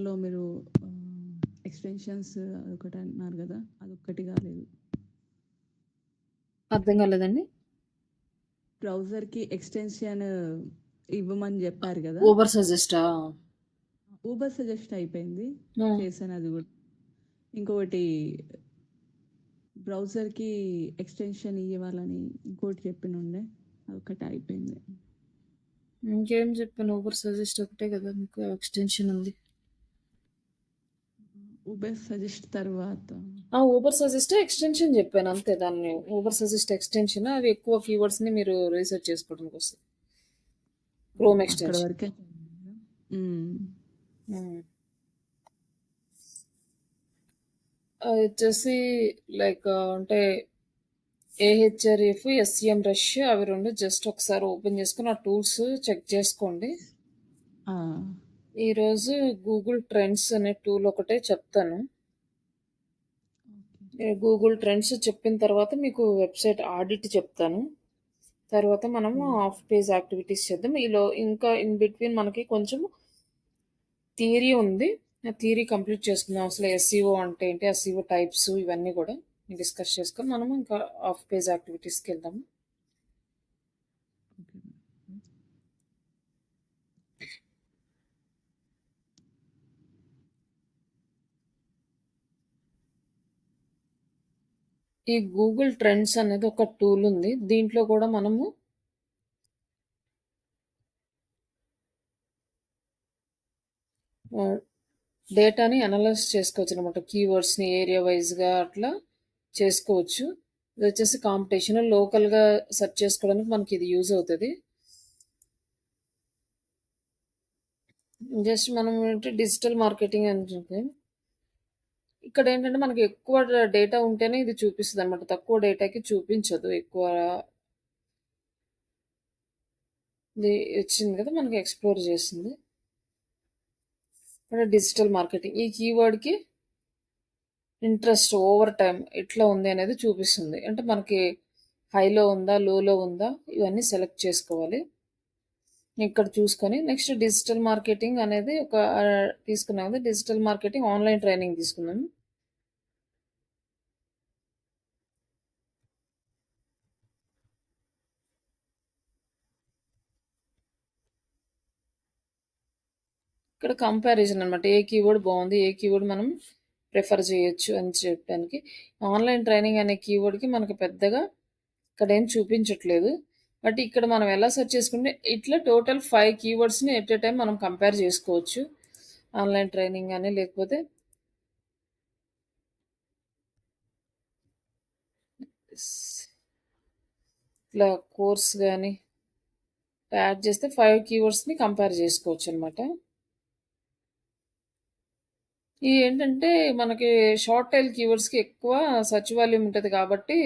లో మీరు ఎక్స్టెన్షన్స్ అదొకటి అన్నారు కదా, అదొక్కటి కాలేదు. అర్థం కాలేదండి. బ్రౌజర్కి ఎక్స్టెన్షన్ ఇవ్వమని చెప్పారు కదా, ఊబర్ సజెస్టా? ఊబర్ సజెస్ట్ అయిపోయింది, ఆ, చేశాను అది కూడా. ఇంకొకటి బ్రౌజర్కి ఎక్స్టెన్షన్ ఇవ్వాలని ఇంకోటి చెప్పినుండే, అదొకటి అయిపోయింది. ఇంకేం చెప్పాను? ఊబర్ సజెస్ట్ ఒకటే కదా మీకు ఎక్స్టెన్షన్ ఉంది. ఊబర్ సజెస్ట్ తర్వాత ఊబర్ సజెస్ట్ ఎక్స్టెన్షన్ చెప్పాను అంతే. దాన్ని ఊబర్ సజెస్ట్ ఎక్స్టెన్షన్, అవి ఎక్కువ కీవర్డ్స్ ని మీరు రీసెర్చ్ చేసుకోవడానికి వస్తుంది. క్రోమ్ అక్కడ ఎక్స్టెన్షన్. వరకే. అది వచ్చేసి లైక్ అంటే ఏహెచ్ఆర్ఎఫ్, ఎస్సిఎం రష్, అవి రెండు జస్ట్ ఒకసారి ఓపెన్ చేసుకుని ఆ టూల్స్ చెక్ చేసుకోండి. ఈరోజు గూగుల్ ట్రెండ్స్ అనే టూల్ ఒకటే చెప్తాను. గూగుల్ ట్రెండ్స్ చెప్పిన తర్వాత మీకు వెబ్సైట్ ఆడిట్ చెప్తాను. తర్వాత మనము ఆఫ్ పేజ్ యాక్టివిటీస్ చేద్దాం. ఈలో ఇంకా ఇన్ బిట్వీన్ మనకి కొంచెం థియరీ ఉంది. ఆ థియరీ కంప్లీట్ చేసుకుందాం. అసలు ఎస్ఈఓ అంటే ఏంటి, ఎస్ఈఓ టైప్స్, ఇవన్నీ కూడా డిస్కస్ చేసుకొని మనము ఇంకా ఆఫ్ పేజ్ యాక్టివిటీస్కి వెళ్దాము. ఈ గూగుల్ ట్రెండ్స్ అనేది ఒక టూల్ ఉంది. దీంట్లో కూడా మనము డేటాని అనలైజ్ చేసుకోవచ్చు అనమాట. కీవర్డ్స్ని ఏరియా వైజ్గా అట్లా చేసుకోవచ్చు. ఇది వచ్చేసి కాంపిటీషన్ లోకల్గా సెర్చ్ చేసుకోవడానికి మనకి ఇది యూజ్ అవుతుంది. జస్ట్ మనం ఏంటంటే డిజిటల్ మార్కెటింగ్ అంటే ఇక్కడ ఏంటంటే మనకి ఎక్కువ డేటా ఉంటేనే ఇది చూపిస్తుంది అనమాట. తక్కువ డేటాకి చూపించదు. ఎక్కువ ఇది వచ్చింది కదా మనకి ఎక్స్ప్లోర్ చేస్తుంది. ఇక్కడ డిజిటల్ మార్కెటింగ్ ఈ కీవర్డ్కి ఇంట్రెస్ట్ ఓవర్ టైం ఎట్లా ఉంది అనేది చూపిస్తుంది. అంటే మనకి హైలో ఉందా, లోలో ఉందా, ఇవన్నీ సెలెక్ట్ చేసుకోవాలి. ఇక్కడ చూసుకొని నెక్స్ట్ డిజిటల్ మార్కెటింగ్ అనేది ఒక తీసుకున్నాం. డిజిటల్ మార్కెటింగ్ ఆన్లైన్ ట్రైనింగ్ తీసుకున్నాము. ఇక్కడ కంపారిజన్ అనమాట. ఏ కీవర్డ్ బాగుంది, ఏ కీవర్డ్ మనం ప్రిఫర్ చేయొచ్చు అని చెప్పడానికి. ఆన్లైన్ ట్రైనింగ్ అనే కీవర్డ్కి మనకు పెద్దగా ఇక్కడ ఏం చూపించట్లేదు. బట్ ఇక్కడ మనం ఎలా సెర్చ్ చేసుకుంటే ఇట్లా టోటల్ 5 కీవర్డ్స్ని ఎట్ ఏ టైం మనం కంపేర్ చేసుకోవచ్చు. ఆన్లైన్ ట్రైనింగ్ కానీ లేకపోతే ఇట్లా కోర్స్ కానీ యాడ్ చేస్తే 5 కీవర్డ్స్ని కంపేర్ చేసుకోవచ్చు అనమాట. ఈ ఏంటంటే మనకి షార్ట్ టైల్ కీవర్డ్స్కి ఎక్కువ సెర్చ్ వాల్యూమ్ ఉంటుంది కాబట్టి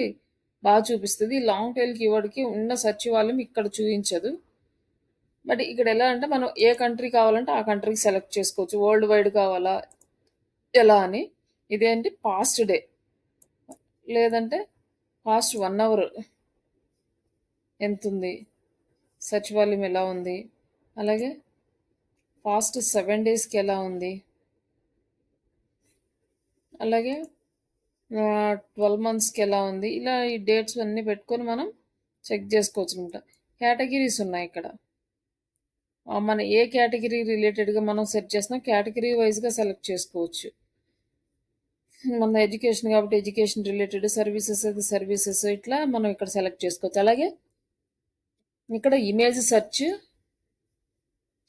బాగా చూపిస్తుంది. లాంగ్ టైల్ కీవర్డ్కి ఉన్న సెర్చ్ వాల్యూమ్ ఇక్కడ చూపించదు. బట్ ఇక్కడ ఎలా అంటే మనం ఏ కంట్రీ కావాలంటే ఆ కంట్రీకి సెలెక్ట్ చేసుకోవచ్చు. వరల్డ్ వైడ్ కావాలా ఎలా అని. ఇదేంటి పాస్ట్ డే, లేదంటే పాస్ట్ 1 అవర్ ఎంత ఉంది, సెర్చ్ వాల్యూమ్ ఎలా ఉంది, అలాగే పాస్ట్ 7 డేస్కి ఎలా ఉంది, అలాగే 12 మంత్స్కి ఎలా ఉంది. ఇలా ఈ డేట్స్ అన్నీ పెట్టుకొని మనం చెక్ చేసుకోవచ్చు అనమాట. కేటగిరీస్ ఉన్నాయి ఇక్కడ. మన ఏ కేటగిరీ రిలేటెడ్గా మనం సెర్చ్ చేసినా కేటగిరీ వైజ్గా సెలెక్ట్ చేసుకోవచ్చు. మన ఎడ్యుకేషన్ కాబట్టి ఎడ్యుకేషన్ రిలేటెడ్, సర్వీసెస్ అయితే సర్వీసెస్, ఇట్లా మనం ఇక్కడ సెలెక్ట్ చేసుకోవచ్చు. అలాగే ఇక్కడ image search,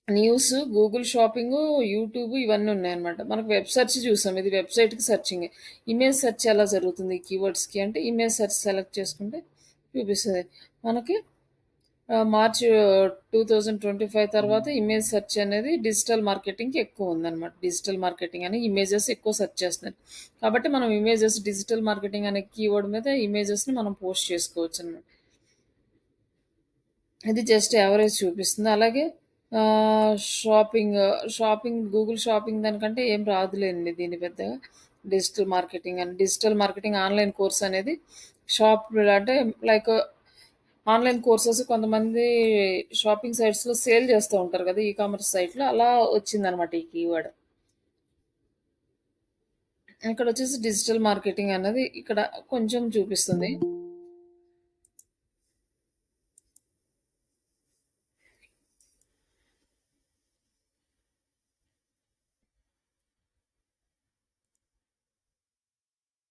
news, Google shopping, YouTube ఇవన్నీ ఉన్నాయన్నమాట. మనకు వెబ్ సెర్చ్ చూసాం, ఇది వెబ్సైట్కి సెర్చింగ్. ఇమేజ్ సెర్చ్ ఎలా జరుగుతుంది కీవర్డ్స్కి అంటే ఇమేజ్ సెర్చ్ సెలెక్ట్ చేసుకుంటే చూపిస్తుంది మనకి. మార్చ్ 2025 తర్వాత ఇమేజ్ సెర్చ్ అనేది డిజిటల్ మార్కెటింగ్కి ఎక్కువ ఉందన్నమాట. డిజిటల్ మార్కెటింగ్ అని ఇమేజెస్ ఎక్కువ సెర్చ్ చేస్తున్నారు కాబట్టి మనం ఇమేజెస్, డిజిటల్ మార్కెటింగ్ అనే కీవర్డ్ మీద ఇమేజెస్ని మనం పోస్ట్ చేసుకోవచ్చు అనమాట. ఇది జస్ట్ యావరేజ్ చూపిస్తుంది. అలాగే షాపింగ్ గూగుల్ షాపింగ్ దానికంటే ఏం రాదులేండి దీని పెద్దగా. డిజిటల్ మార్కెటింగ్ ఆన్లైన్ కోర్స్ అనేది షాప్ అంటే లైక్ ఆన్లైన్ కోర్సెస్ కొంతమంది షాపింగ్ సైట్స్లో సేల్ చేస్తూ ఉంటారు కదా, ఈ కామర్స్ సైట్లో, అలా వచ్చిందనమాట ఈ కీవర్డ్. ఇక్కడొచ్చేసి డిజిటల్ మార్కెటింగ్ అన్నది ఇక్కడ కొంచెం చూపిస్తుంది.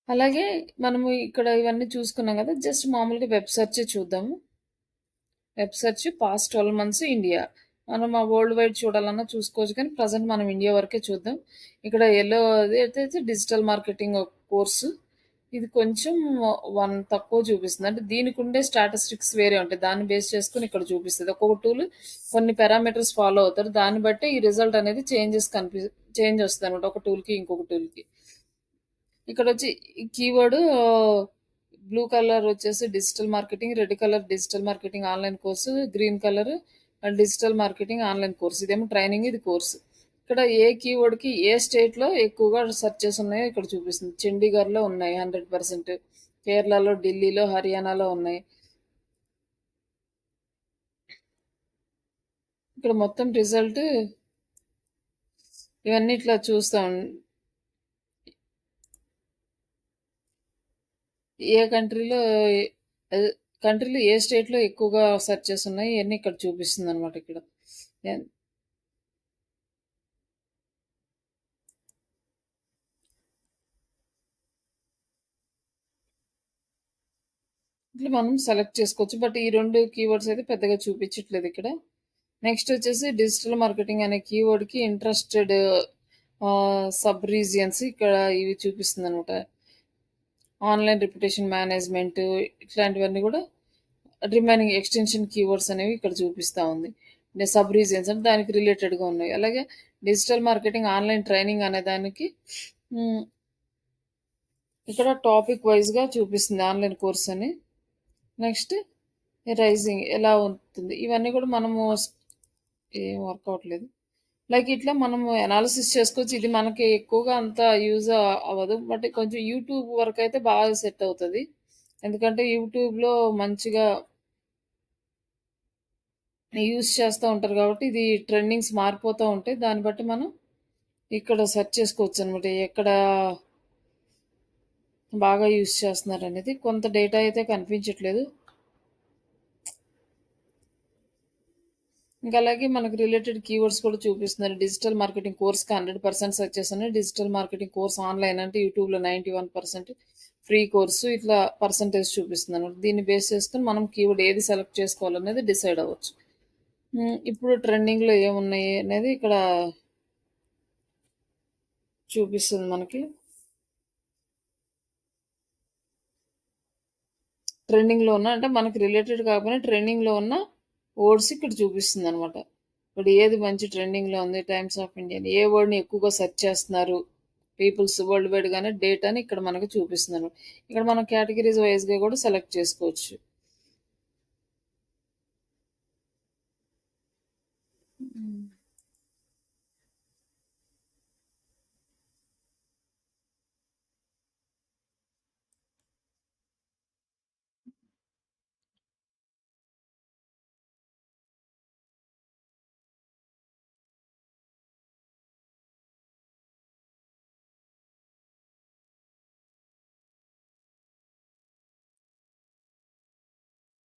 అలాగే మనము ఇక్కడ ఇవన్నీ చూసుకున్నాం కదా! జస్ట్ మామూలుగా వెబ్ సెర్చే చూద్దాము. Web search past 12 months India. మనం ఆ వరల్డ్ వైడ్ చూడాలన్నా చూసుకోవచ్చు కానీ ప్రెజెంట్ మనం ఇండియా వరకే చూద్దాం. ఇక్కడ యెల్లోది అయితే డిజిటల్ మార్కెటింగ్ కోర్సు. ఇది కొంచెం 1 తక్కువ చూపిస్తుంది. అంటే దీనికుండే స్టాటిస్టిక్స్ వేరే ఉంటాయి. దాన్ని బేస్ చేసుకొని ఇక్కడ చూపిస్తది. ఒక్కొక్క టూల్ కొన్ని పారామీటర్స్ ఫాలో అవుతారు. దాన్ని బట్టే ఈ రిజల్ట్ అనేది చేంజ్ వస్తదనమాట. ఒక టూల్‌కి ఇంకొక టూల్‌కి. ఇక్కడొచ్చి ఈ కీవర్డ్ బ్లూ కలర్ వచ్చేసి digital marketing, red colour digital marketing online course, green colour digital marketing online course. ఇదేమో ట్రైనింగ్, ఇది కోర్సు. ఇక్కడ ఏ కీవర్డ్‌కి ఏ స్టేట్‌లో ఎక్కువగా సెర్చెస్ ఉన్నాయో ఇక్కడ చూపిస్తుంది. చండీగఢ్‌లో ఉన్నాయి 100%, కేరళలో, ఢిల్లీలో, హర్యానాలో ఉన్నాయి. ఇక్కడ మొత్తం రిజల్ట్ ఇవన్నీ ఇట్లా చూస్తాం. ఏ కంట్రీలో కంట్రీలో ఏ స్టేట్‌లో ఎక్కువగా సెర్చెస్ ఉన్నాయి ఇయన్నీ ఇక్కడ చూపిస్తుందనమాట ఇక్కడ. ఎన్ ఇట్లా మనం సెలెక్ట్ చేసుకోవచ్చు. బట్ ఈ 2 కీవర్డ్స్ అయితే పెద్దగా చూపించట్లేదు ఇక్కడ. నెక్స్ట్ వచ్చేసి డిజిటల్ మార్కెటింగ్ అనే కీవర్డ్‌కి ఇంట్రెస్టెడ్ సబ్ రీజియన్స్ ఇక్కడ ఇవి చూపిస్తుందనమాట. ఆన్‌లైన్ రిప్యుటేషన్ మేనేజ్‌మెంట్ ఇట్లాంటివన్నీ కూడా రిమైనింగ్ ఎక్స్‌టెన్షన్ కీవర్డ్స్ అనేవి ఇక్కడ చూపిస్తా ఉంది. అంటే సబ్ రీజియన్స్ అంటే దానికి రిలేటెడ్‌గా ఉన్నాయి. అలాగే డిజిటల్ మార్కెటింగ్ ఆన్‌లైన్ ట్రైనింగ్ అనే దానికి హ్మ్. ఇక్కడ టాపిక్ వైస్‌గా చూపిస్తుంది ఆన్‌లైన్ కోర్స్ అని. నెక్స్ట్ రైజింగ్ ఎలా ఉంటుంది. ఇవన్నీ కూడా మనము ఏం వర్క్ అవ్వట్లేదు. లైక్ ఇట్లా మనము అనాలిసిస్ చేసుకోవచ్చు. ఇది మనకి ఎక్కువగా అంత యూజ్ అవ్వదు. బట్ కొంచెం యూట్యూబ్ వరకైతే బాగా సెట్ అవుతది. ఎందుకంటే యూట్యూబ్‌లో మంచిగా యూజ్ చేస్తా ఉంటారు కాబట్టి ఇది ట్రెండింగ్స్ మారిపోతా ఉంటాయి. దాన్ని బట్టి మనం ఇక్కడ సెర్చ్ చేసుకోవచ్చనమాట. ఎక్కడ బాగా యూజ్ చేస్తున్నారనేది. కొంత డేటా అయితే కనిపించట్లేదు. ఇంకా అలాగే మనకు రిలేటెడ్ కీవర్డ్స్ కూడా చూపిస్తున్నారు. డిజిటల్ మార్కెటింగ్ కోర్స్‌కి 100% సక్సెస్ అని, డిజిటల్ మార్కెటింగ్ కోర్స్ ఆన్‌లైన్ అంటే యూట్యూబ్‌లో 91% ఫ్రీ కోర్సు ఇట్లా పర్సెంటేజ్ చూపిస్తుందనమాట. దీన్ని బేస్ చేసుకొని మనం కీవర్డ్ ఏది సెలెక్ట్ చేసుకోవాలనేది డిసైడ్ అవ్వచ్చు. ఇప్పుడు ట్రెండింగ్‌లో ఏమున్నాయి అనేది ఇక్కడ చూపిస్తుంది మనకి. ట్రెండింగ్‌లో ఉన్న అంటే మనకి రిలేటెడ్ కాకపోయినా ట్రెండింగ్‌లో ఉన్న వర్డ్స్ ఇక్కడ చూపిస్తుందనమాట. ఇప్పుడు ఏది మంచి ట్రెండింగ్‌లో ఉంది, టైమ్స్ ఆఫ్ ఇండియా ఏ వర్డ్‌ని ఎక్కువగా సెర్చ్ చేస్తున్నారు పీపుల్స్ వరల్డ్ వైడ్‌గానే డేటాని ఇక్కడ మనకు చూపిస్తుందనమాట. ఇక్కడ మనం కేటగిరీస్ వైస్‌గా కూడా సెలెక్ట్ చేసుకోవచ్చు. హ్మ్.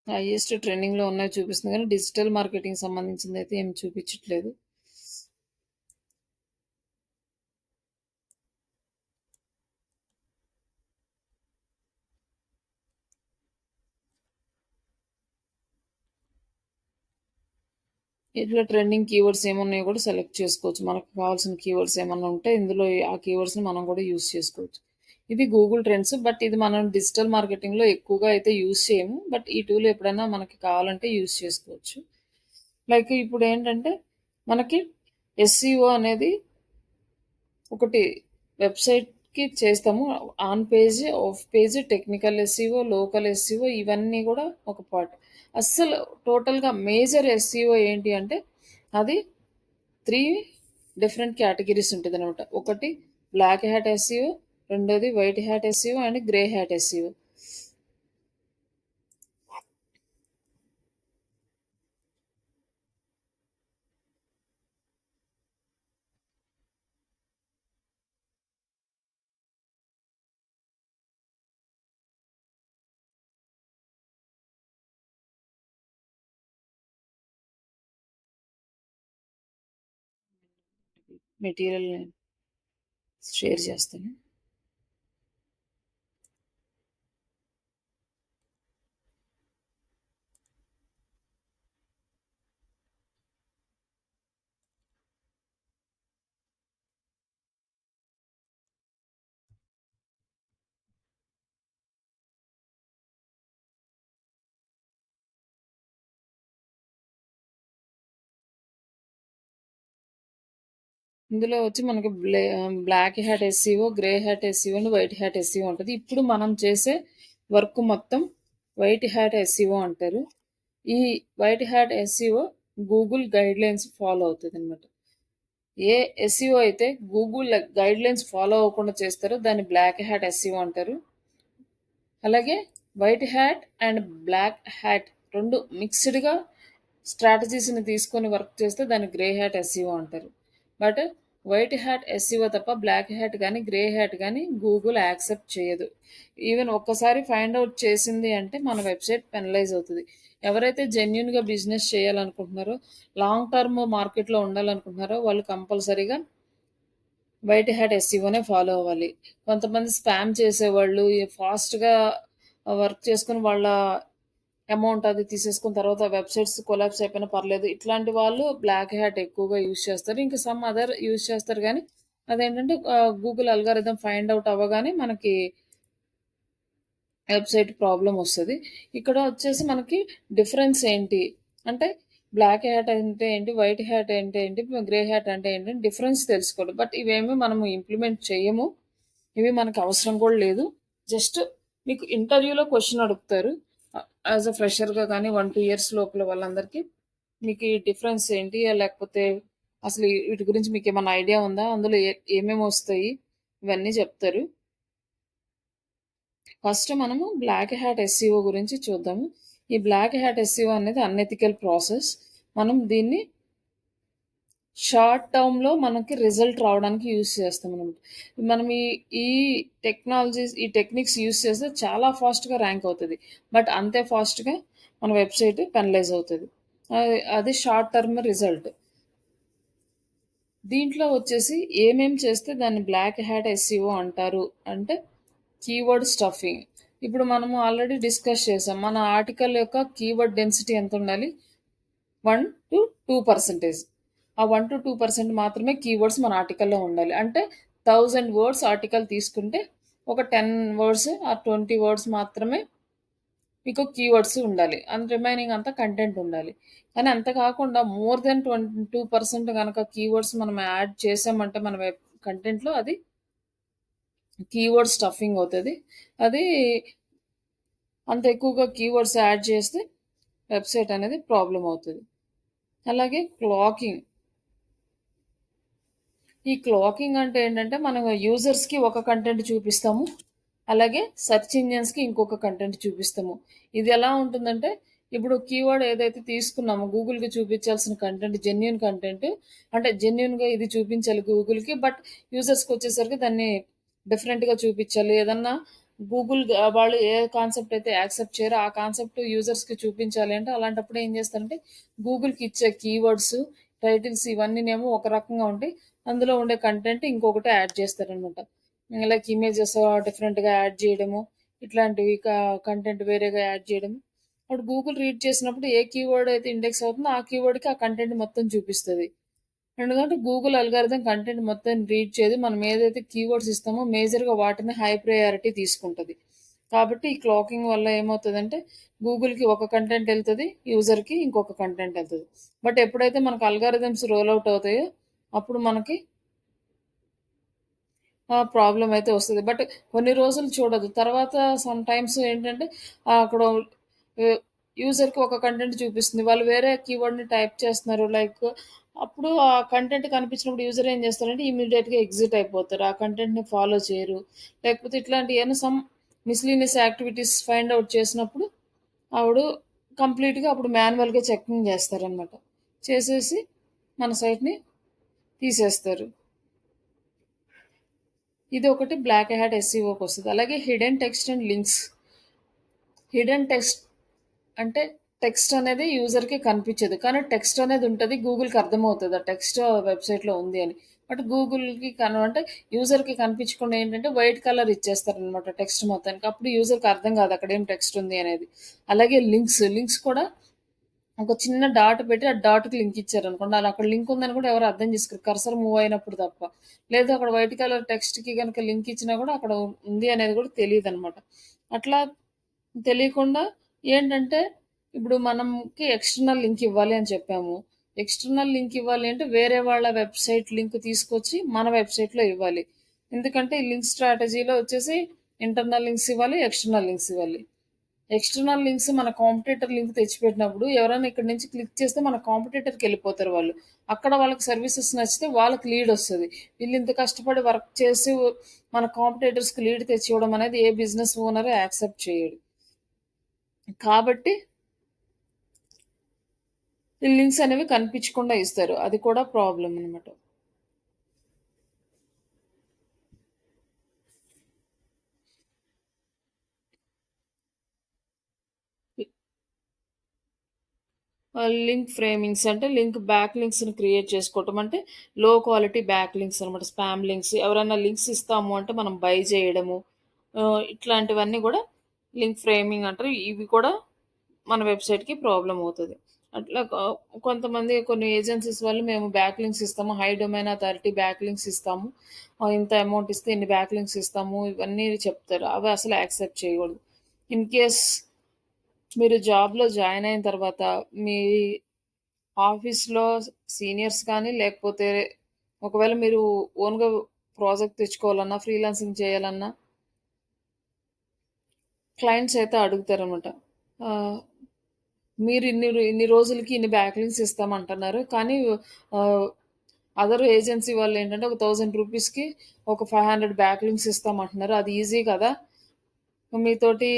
హైయెస్ట్ ట్రెండింగ్‌లో ఉన్నవి చూపిస్తుంది కానీ డిజిటల్ మార్కెటింగ్ సంబంధించింది అయితే ఏమి చూపించట్లేదు. ఇట్లా ట్రెండింగ్ కీవర్డ్స్ ఏమున్నాయో కూడా సెలెక్ట్ చేసుకోవచ్చు. మనకు కావాల్సిన కీవర్డ్స్ ఏమన్నా ఉంటే ఇందులో ఆ కీవర్డ్స్‌ని మనం కూడా యూజ్ చేసుకోవచ్చు. ఇది గూగుల్ ట్రెండ్స్. బట్ ఇది మనం డిజిటల్ మార్కెటింగ్‌లో ఎక్కువగా అయితే యూజ్ చేయము. బట్ ఈ టూల్ ఎప్పుడైనా మనకి కావాలంటే యూజ్ చేసుకోవచ్చు. లైక్ ఇప్పుడేంటంటే మనకి ఎస్‌సిఓ అనేది ఒకటి వెబ్‌సైట్‌కి చేస్తాము. On page, of page, technical SCO, local SCO ఇవన్నీ కూడా ఒక పార్ట్. అస్సలు టోటల్‌గా మేజర్ ఎస్‌సిఓ ఏంటి అంటే అది 3 డిఫరెంట్ కేటగిరీస్ ఉంటదనమాట. ఒకటి బ్లాక్ హ్యాట్ ఎస్‌సిఓ, రెండోది white hat SEO and grey hat SEO. Material share చేస్తాను. ఇందులో వచ్చి మనకి black hat SEO, grey hat SEO and white hat SEO ఉంటుంది. ఇప్పుడు మనం చేసే వర్క్ మొత్తం వైట్ హ్యాట్ ఎస్సీఓ అంటారు. ఈ white hat SEO Google guidelines follow అవుతుంది అనమాట. ఏ ఎస్సీఓ అయితే గూగుల్ గైడ్ లైన్స్ ఫాలో అవ్వకుండా చేస్తారో దాన్ని బ్లాక్ హ్యాట్ ఎస్సీఓ అంటారు. అలాగే white hat and black hat రెండు మిక్స్డ్గా స్ట్రాటజీస్ని తీసుకొని వర్క్ చేస్తే దాన్ని గ్రే హ్యాట్ ఎస్సీఓ అంటారు. బట్ వైట్ హ్యాట్ ఎస్సీఓ తప్ప బ్లాక్ హ్యాట్ కానీ గ్రే హ్యాట్ కానీ గూగుల్ యాక్సెప్ట్ చేయదు. ఈవెన్ ఒక్కసారి ఫైండ్ అవుట్ చేసింది అంటే మన వెబ్సైట్ పెనలైజ్ అవుతుంది. ఎవరైతే జెన్యున్గా బిజినెస్ చేయాలనుకుంటున్నారో, లాంగ్ టర్మ్ మార్కెట్లో ఉండాలనుకుంటున్నారో వాళ్ళు కంపల్సరీగా వైట్ హ్యాట్ ఎస్సీఓనే ఫాలో అవ్వాలి. కొంతమంది స్పామ్ చేసేవాళ్ళు ఫాస్ట్గా వర్క్ చేసుకుని వాళ్ళ అమౌంట్ అది తీసేసుకున్న తర్వాత వెబ్సైట్స్ కొలాప్స్ అయిపోయినా పర్లేదు. ఇట్లాంటి వాళ్ళు బ్లాక్ హ్యాట్ ఎక్కువగా యూజ్ చేస్తారు. ఇంకా సమ్ అదర్ యూజ్ చేస్తారు కానీ అదేంటంటే గూగుల్ అల్గారిథం ఫైండ్ అవుట్ అవ్వగానే మనకి వెబ్సైట్ ప్రాబ్లం వస్తుంది. ఇక్కడ వచ్చేసి మనకి డిఫరెన్స్ ఏంటి అంటే బ్లాక్ హ్యాట్ అంటే ఏంటి, వైట్ హ్యాట్ అంటే ఏంటి, గ్రే హ్యాట్ అంటే ఏంటి డిఫరెన్స్ తెలుసుకోవాలి. బట్ ఇవేమీ మనము ఇంప్లిమెంట్ చేయము, ఇవి మనకు అవసరం కూడా లేదు. జస్ట్ మీకు ఇంటర్వ్యూలో క్వశ్చన్ అడుగుతారు యాజ్ అ ఫ్రెషర్గా కానీ 1-2 ఇయర్స్ లోపల వాళ్ళందరికీ మీకు ఈ డిఫరెన్స్ ఏంటి, లేకపోతే అసలు వీటి గురించి మీకు ఏమైనా ఐడియా ఉందా, అందులో ఏమేమి వస్తాయి, ఇవన్నీ చెప్తారు. ఫస్ట్ మనము బ్లాక్ హ్యాట్ ఎస్సీఓ గురించి చూద్దాము. ఈ బ్లాక్ హ్యాట్ ఎస్సీఓ అనేది అన్ఎథికల్ ప్రాసెస్. మనం దీన్ని షార్ట్ టర్మ్లో మనకి రిజల్ట్ రావడానికి యూజ్ చేస్తాం అనమాట. మనం ఈ టెక్నాలజీస్ ఈ టెక్నిక్స్ యూజ్ చేస్తే చాలా ఫాస్ట్గా ర్యాంక్ అవుతుంది. బట్ అంతే ఫాస్ట్గా మన వెబ్సైట్ పెనలైజ్ అవుతుంది. అది షార్ట్ టర్మ్ రిజల్ట్. దీంట్లో వచ్చేసి ఏమేం చేస్తే దాన్ని బ్లాక్ హ్యాట్ ఎస్సీఓ అంటారు అంటే కీవర్డ్ స్టఫింగ్. ఇప్పుడు మనము ఆల్రెడీ డిస్కస్ చేసాం. మన ఆర్టికల్ యొక్క కీవర్డ్ డెన్సిటీ ఎంత ఉండాలి, 1-2%. ఆ 1-2% మాత్రమే కీవర్డ్స్ మన ఆర్టికల్లో ఉండాలి. అంటే 1000 వర్డ్స్ ఆర్టికల్ తీసుకుంటే ఒక 10 వర్డ్స్ ఆ 20 వర్డ్స్ మాత్రమే మీకు కీవర్డ్స్ ఉండాలి. అండ్ రిమైనింగ్ అంతా కంటెంట్ ఉండాలి. కానీ అంత కాకుండా మోర్ దెన్ 2% కనుక కీవర్డ్స్ మనం యాడ్ చేసామంటే మన వెబ్ కంటెంట్లో అది కీవర్డ్ స్టఫింగ్ అవుతుంది. అది అంత ఎక్కువగా కీవర్డ్స్ యాడ్ చేస్తే వెబ్సైట్ అనేది ప్రాబ్లం అవుతుంది. అలాగే క్లాకింగ్. ఈ క్లాకింగ్ అంటే ఏంటంటే మనం యూజర్స్కి ఒక కంటెంట్ చూపిస్తాము, అలాగే సెర్చ్ ఇంజిన్స్కి ఇంకొక కంటెంట్ చూపిస్తాము. ఇది ఎలా ఉంటుందంటే ఇప్పుడు కీవర్డ్ ఏదైతే తీసుకున్నామో గూగుల్కి చూపించాల్సిన కంటెంట్ జెన్యున్ కంటెంట్, అంటే జెన్యున్గా ఇది చూపించాలి గూగుల్కి, బట్ యూజర్స్కి వచ్చేసరికి దాన్ని డిఫరెంట్గా చూపించాలి. ఏదన్నా గూగుల్ వాళ్ళు ఏ కాన్సెప్ట్ అయితే యాక్సెప్ట్ చేయరో ఆ కాన్సెప్ట్ యూజర్స్కి చూపించాలి అంటే అలాంటప్పుడు ఏం చేస్తారంటే గూగుల్కి ఇచ్చే కీవర్డ్స్, టైటిల్స్ ఇవన్నీనేమో ఒక రకంగా ఉంటాయి, అందులో ఉండే కంటెంట్ ఇంకొకటి యాడ్ చేస్తారనమాట. లైక్ ఇమేజెస్ డిఫరెంట్గా యాడ్ చేయడము, ఇట్లాంటివి కంటెంట్ వేరేగా యాడ్ చేయడము. అప్పుడు గూగుల్ రీడ్ చేసినప్పుడు ఏ కీవర్డ్ అయితే ఇండెక్స్ అవుతుందో ఆ కీవర్డ్కి ఆ కంటెంట్ మొత్తం చూపిస్తుంది. ఎందుకంటే గూగుల్ అల్గారిథం కంటెంట్ మొత్తం రీడ్ చేయదు, మనం ఏదైతే కీవర్డ్స్ ఇస్తామో మేజర్గా వాటిని హై ప్రయారిటీ తీసుకుంటుంది. కాబట్టి ఈ క్లాకింగ్ వల్ల ఏమవుతుందంటే గూగుల్కి ఒక కంటెంట్ వెళ్తుంది, యూజర్కి ఇంకొక కంటెంట్ వెళ్తుంది. బట్ ఎప్పుడైతే మనకు అల్గారిథమ్స్ రోల్ అవుట్ అవుతాయో అప్పుడు మనకి ప్రాబ్లం అయితే వస్తుంది. బట్ కొన్ని రోజులు చూడదు, తర్వాత సమ్ టైమ్స్ ఏంటంటే అక్కడ యూజర్కి ఒక కంటెంట్ చూపిస్తుంది, వాళ్ళు వేరే కీవర్డ్ని టైప్ చేస్తున్నారు. లైక్ అప్పుడు ఆ కంటెంట్ కనిపించినప్పుడు యూజర్ ఏం చేస్తారంటే ఇమీడియట్గా ఎగ్జిట్ అయిపోతారు, ఆ కంటెంట్ని ఫాలో చేయరు. లేకపోతే ఇట్లాంటి ఏమైనా some miscellaneous activities find out చేసినప్పుడు ఆవిడ కంప్లీట్గా అప్పుడు మాన్యువల్గా చెకింగ్ చేస్తారనమాట. చేసేసి మన సైట్ని తీసేస్తారు. ఇది ఒకటి బ్లాక్ హ్యాట్ ఎస్సీఓకి వస్తుంది. అలాగే hidden text and links. Hidden text అంటే టెక్స్ట్ అనేది యూజర్కి కనిపించదు, కానీ టెక్స్ట్ అనేది ఉంటుంది, గూగుల్కి అర్థమవుతుంది ఆ టెక్స్ట్ వెబ్సైట్లో ఉంది అని. బట్ గూగుల్‌కి అంటే యూజర్‌కి కనిపించకుండా ఏంటంటే వైట్ కలర్ ఇచ్చేస్తారనమాట టెక్స్ట్ మొత్తానికి. అప్పుడు యూజర్‌కి అర్థం కాదు అక్కడేం టెక్స్ట్ ఉంది అనేది. అలాగే లింక్స్ కూడా ఒక చిన్న డాట్ పెట్టి ఆ డాట్‌కి లింక్ ఇచ్చారనుకోండి. అలా అక్కడ లింక్ ఉందని కూడా ఎవరు అర్థం చేసుకోరు. కర్సర్ మూవ్ అయినప్పుడు తప్ప. లేదు అక్కడ వైట్ కలర్ టెక్స్ట్‌కి గనుక లింక్ ఇచ్చినా కూడా అక్కడ ఉంది అనేది కూడా తెలీదనమాట. అట్లా తెలియకుండా ఏంటంటే, ఇప్పుడు మనకి ఎక్స్టర్నల్ లింక్ ఇవ్వాలి అని చెప్పాము. ఎక్స్టర్నల్ లింక్ ఇవ్వాలి అంటే వేరే వాళ్ళ వెబ్‌సైట్ లింక్ తీసుకొచ్చి మన వెబ్‌సైట్‌లో ఇవ్వాలి. ఎందుకంటే ఈ లింక్ స్ట్రాటజీలో వచ్చేసి ఇంటర్నల్ లింక్స్ ఇవ్వాలి, ఎక్స్టర్నల్ లింక్స్ ఇవ్వాలి. ఎక్స్టర్నల్ లింక్స్ మన కాంపిటీటర్ లింక్ తెచ్చిపెట్టినప్పుడు ఎవరైనా ఇక్కడ నుంచి క్లిక్ చేస్తే మన కాంపిటీటర్కి వెళ్ళిపోతారు వాళ్ళు. అక్కడ వాళ్ళకి సర్వీసెస్ నచ్చితే వాళ్ళకి లీడ్ వస్తుంది. వీళ్ళు ఇంత కష్టపడి వర్క్ చేసి మన కాంపిటీటర్స్కి లీడ్ తెచ్చివ్వడం అనేది ఏ బిజినెస్ ఓనర్ యాక్సెప్ట్ చేయడు. కాబట్టి ఈ లింక్స్ అనేవి కనిపించకుండా ఇస్తారు. అది కూడా ప్రాబ్లం అనమాట. లింక్ ఫ్రేమింగ్స్ అంటే లింక్ బ్యాక్ లింక్స్ని క్రియేట్ చేసుకోవటం అంటే లో క్వాలిటీ బ్యాక్ లింక్స్ అనమాట. స్పామ్ లింక్స్ ఎవరైనా లింక్స్ ఇస్తాము అంటే మనం బై చేయడము, ఇట్లాంటివన్నీ కూడా లింక్ ఫ్రేమింగ్ అంటారు. ఇవి కూడా మన వెబ్సైట్కి ప్రాబ్లం అవుతుంది. అట్లా కొంతమంది కొన్ని ఏజెన్సీస్ వాళ్ళు మేము బ్యాక్ లింక్స్ ఇస్తాము, high domain authority back links ఇస్తాము, ఇంత అమౌంట్ ఇస్తే ఇన్ని బ్యాక్ లింక్స్ ఇస్తాము, ఇవన్నీ చెప్తారు. అవి అసలు యాక్సెప్ట్ చేయకూడదు. ఇన్ కేస్ మీరు జాబ్లో జాయిన్ అయిన తర్వాత మీ ఆఫీస్లో సీనియర్స్ కానీ లేకపోతే ఒకవేళ మీరు ఓన్గా ప్రాజెక్ట్ తెచ్చుకోవాలన్నా ఫ్రీలాన్సింగ్ చేయాలన్నా క్లయింట్స్ అయితే అడుగుతారనమాట. మీరు ఇన్ని రోజులకి ఇన్ని బ్యాక్ లింక్స్ ఇస్తామంటున్నారు కానీ అదర్ ఏజెన్సీ వాళ్ళు ఏంటంటే ఒక ₹1000కి ఒక 500 బ్యాక్ లింక్స్ ఇస్తామంటున్నారు. అది ఈజీ కదా, మీతోటి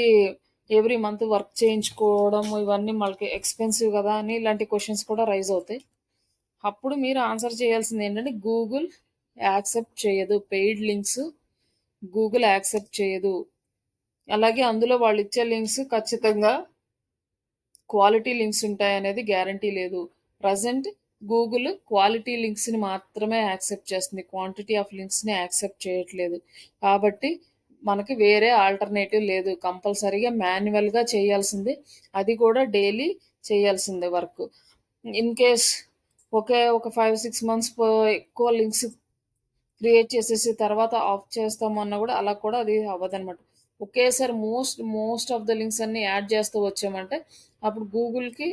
ఎవ్రీ మంత్ వర్క్ చేయించుకోవడం ఇవన్నీ మనకి ఎక్స్పెన్సివ్ కదా అని ఇలాంటి క్వశ్చన్స్ కూడా రైజ్ అవుతాయి. అప్పుడు మీరు ఆన్సర్ చేయాల్సింది ఏంటంటే గూగుల్ యాక్సెప్ట్ చేయదు పెయిడ్ లింక్స్. గూగుల్ యాక్సెప్ట్ చేయదు. అలాగే అందులో వాళ్ళు ఇచ్చే లింక్స్ ఖచ్చితంగా క్వాలిటీ లింక్స్ ఉంటాయనేది గ్యారంటీ లేదు. ప్రజెంట్ గూగుల్ క్వాలిటీ లింక్స్ని మాత్రమే యాక్సెప్ట్ చేస్తుంది, క్వాంటిటీ ఆఫ్ లింక్స్ని యాక్సెప్ట్ చేయట్లేదు. కాబట్టి మనకి వేరే ఆల్టర్నేటివ్ లేదు, కంపల్సరీగా మాన్యువల్గా చేయాల్సిందే. అది కూడా డైలీ చేయాల్సిందే వర్క్. ఇన్ కేస్ ఒక 5-6 మంత్స్ ఎక్కువ లింక్స్ క్రియేట్ చేసేసి తర్వాత ఆఫ్ చేస్తాము అన్నా కూడా అలా కూడా అది అవ్వదన్నమాట. ఒకేసారి మోస్ట్ ఆఫ్ ద లింక్స్ అన్ని యాడ్ చేస్తూ వచ్చామంటే అప్పుడు గూగుల్కి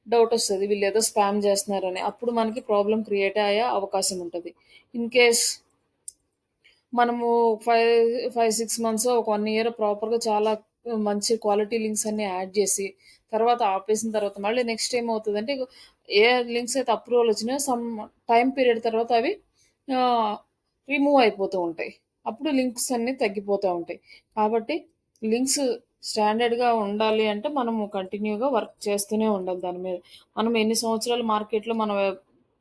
డౌట్ వస్తుంది, వీళ్ళు ఏదో స్పామ్ చేస్తున్నారని. అప్పుడు మనకి ప్రాబ్లం క్రియేట్ అయ్యే అవకాశం ఉంటుంది. ఇన్ కేస్ మనము 5-6 మంత్స్ ఒక 1 ఇయర్ ప్రాపర్గా చాలా మంచి క్వాలిటీ లింక్స్ అన్ని యాడ్ చేసి తర్వాత ఆపేసిన తర్వాత మళ్ళీ నెక్స్ట్ ఏమవుతుందంటే ఏ లింక్స్ అయితే అప్రూవల్ వచ్చినాయో సమ్ టైం పీరియడ్ తర్వాత అవి రిమూవ్ అయిపోతూ ఉంటాయి. అప్పుడు లింక్స్ అన్నీ తగ్గిపోతూ ఉంటాయి. కాబట్టి లింక్స్ స్టాండర్డ్గా ఉండాలి అంటే మనము కంటిన్యూగా వర్క్ చేస్తూనే ఉండాలి దాని మీద. మనం ఎన్ని సంవత్సరాలు మార్కెట్లో మన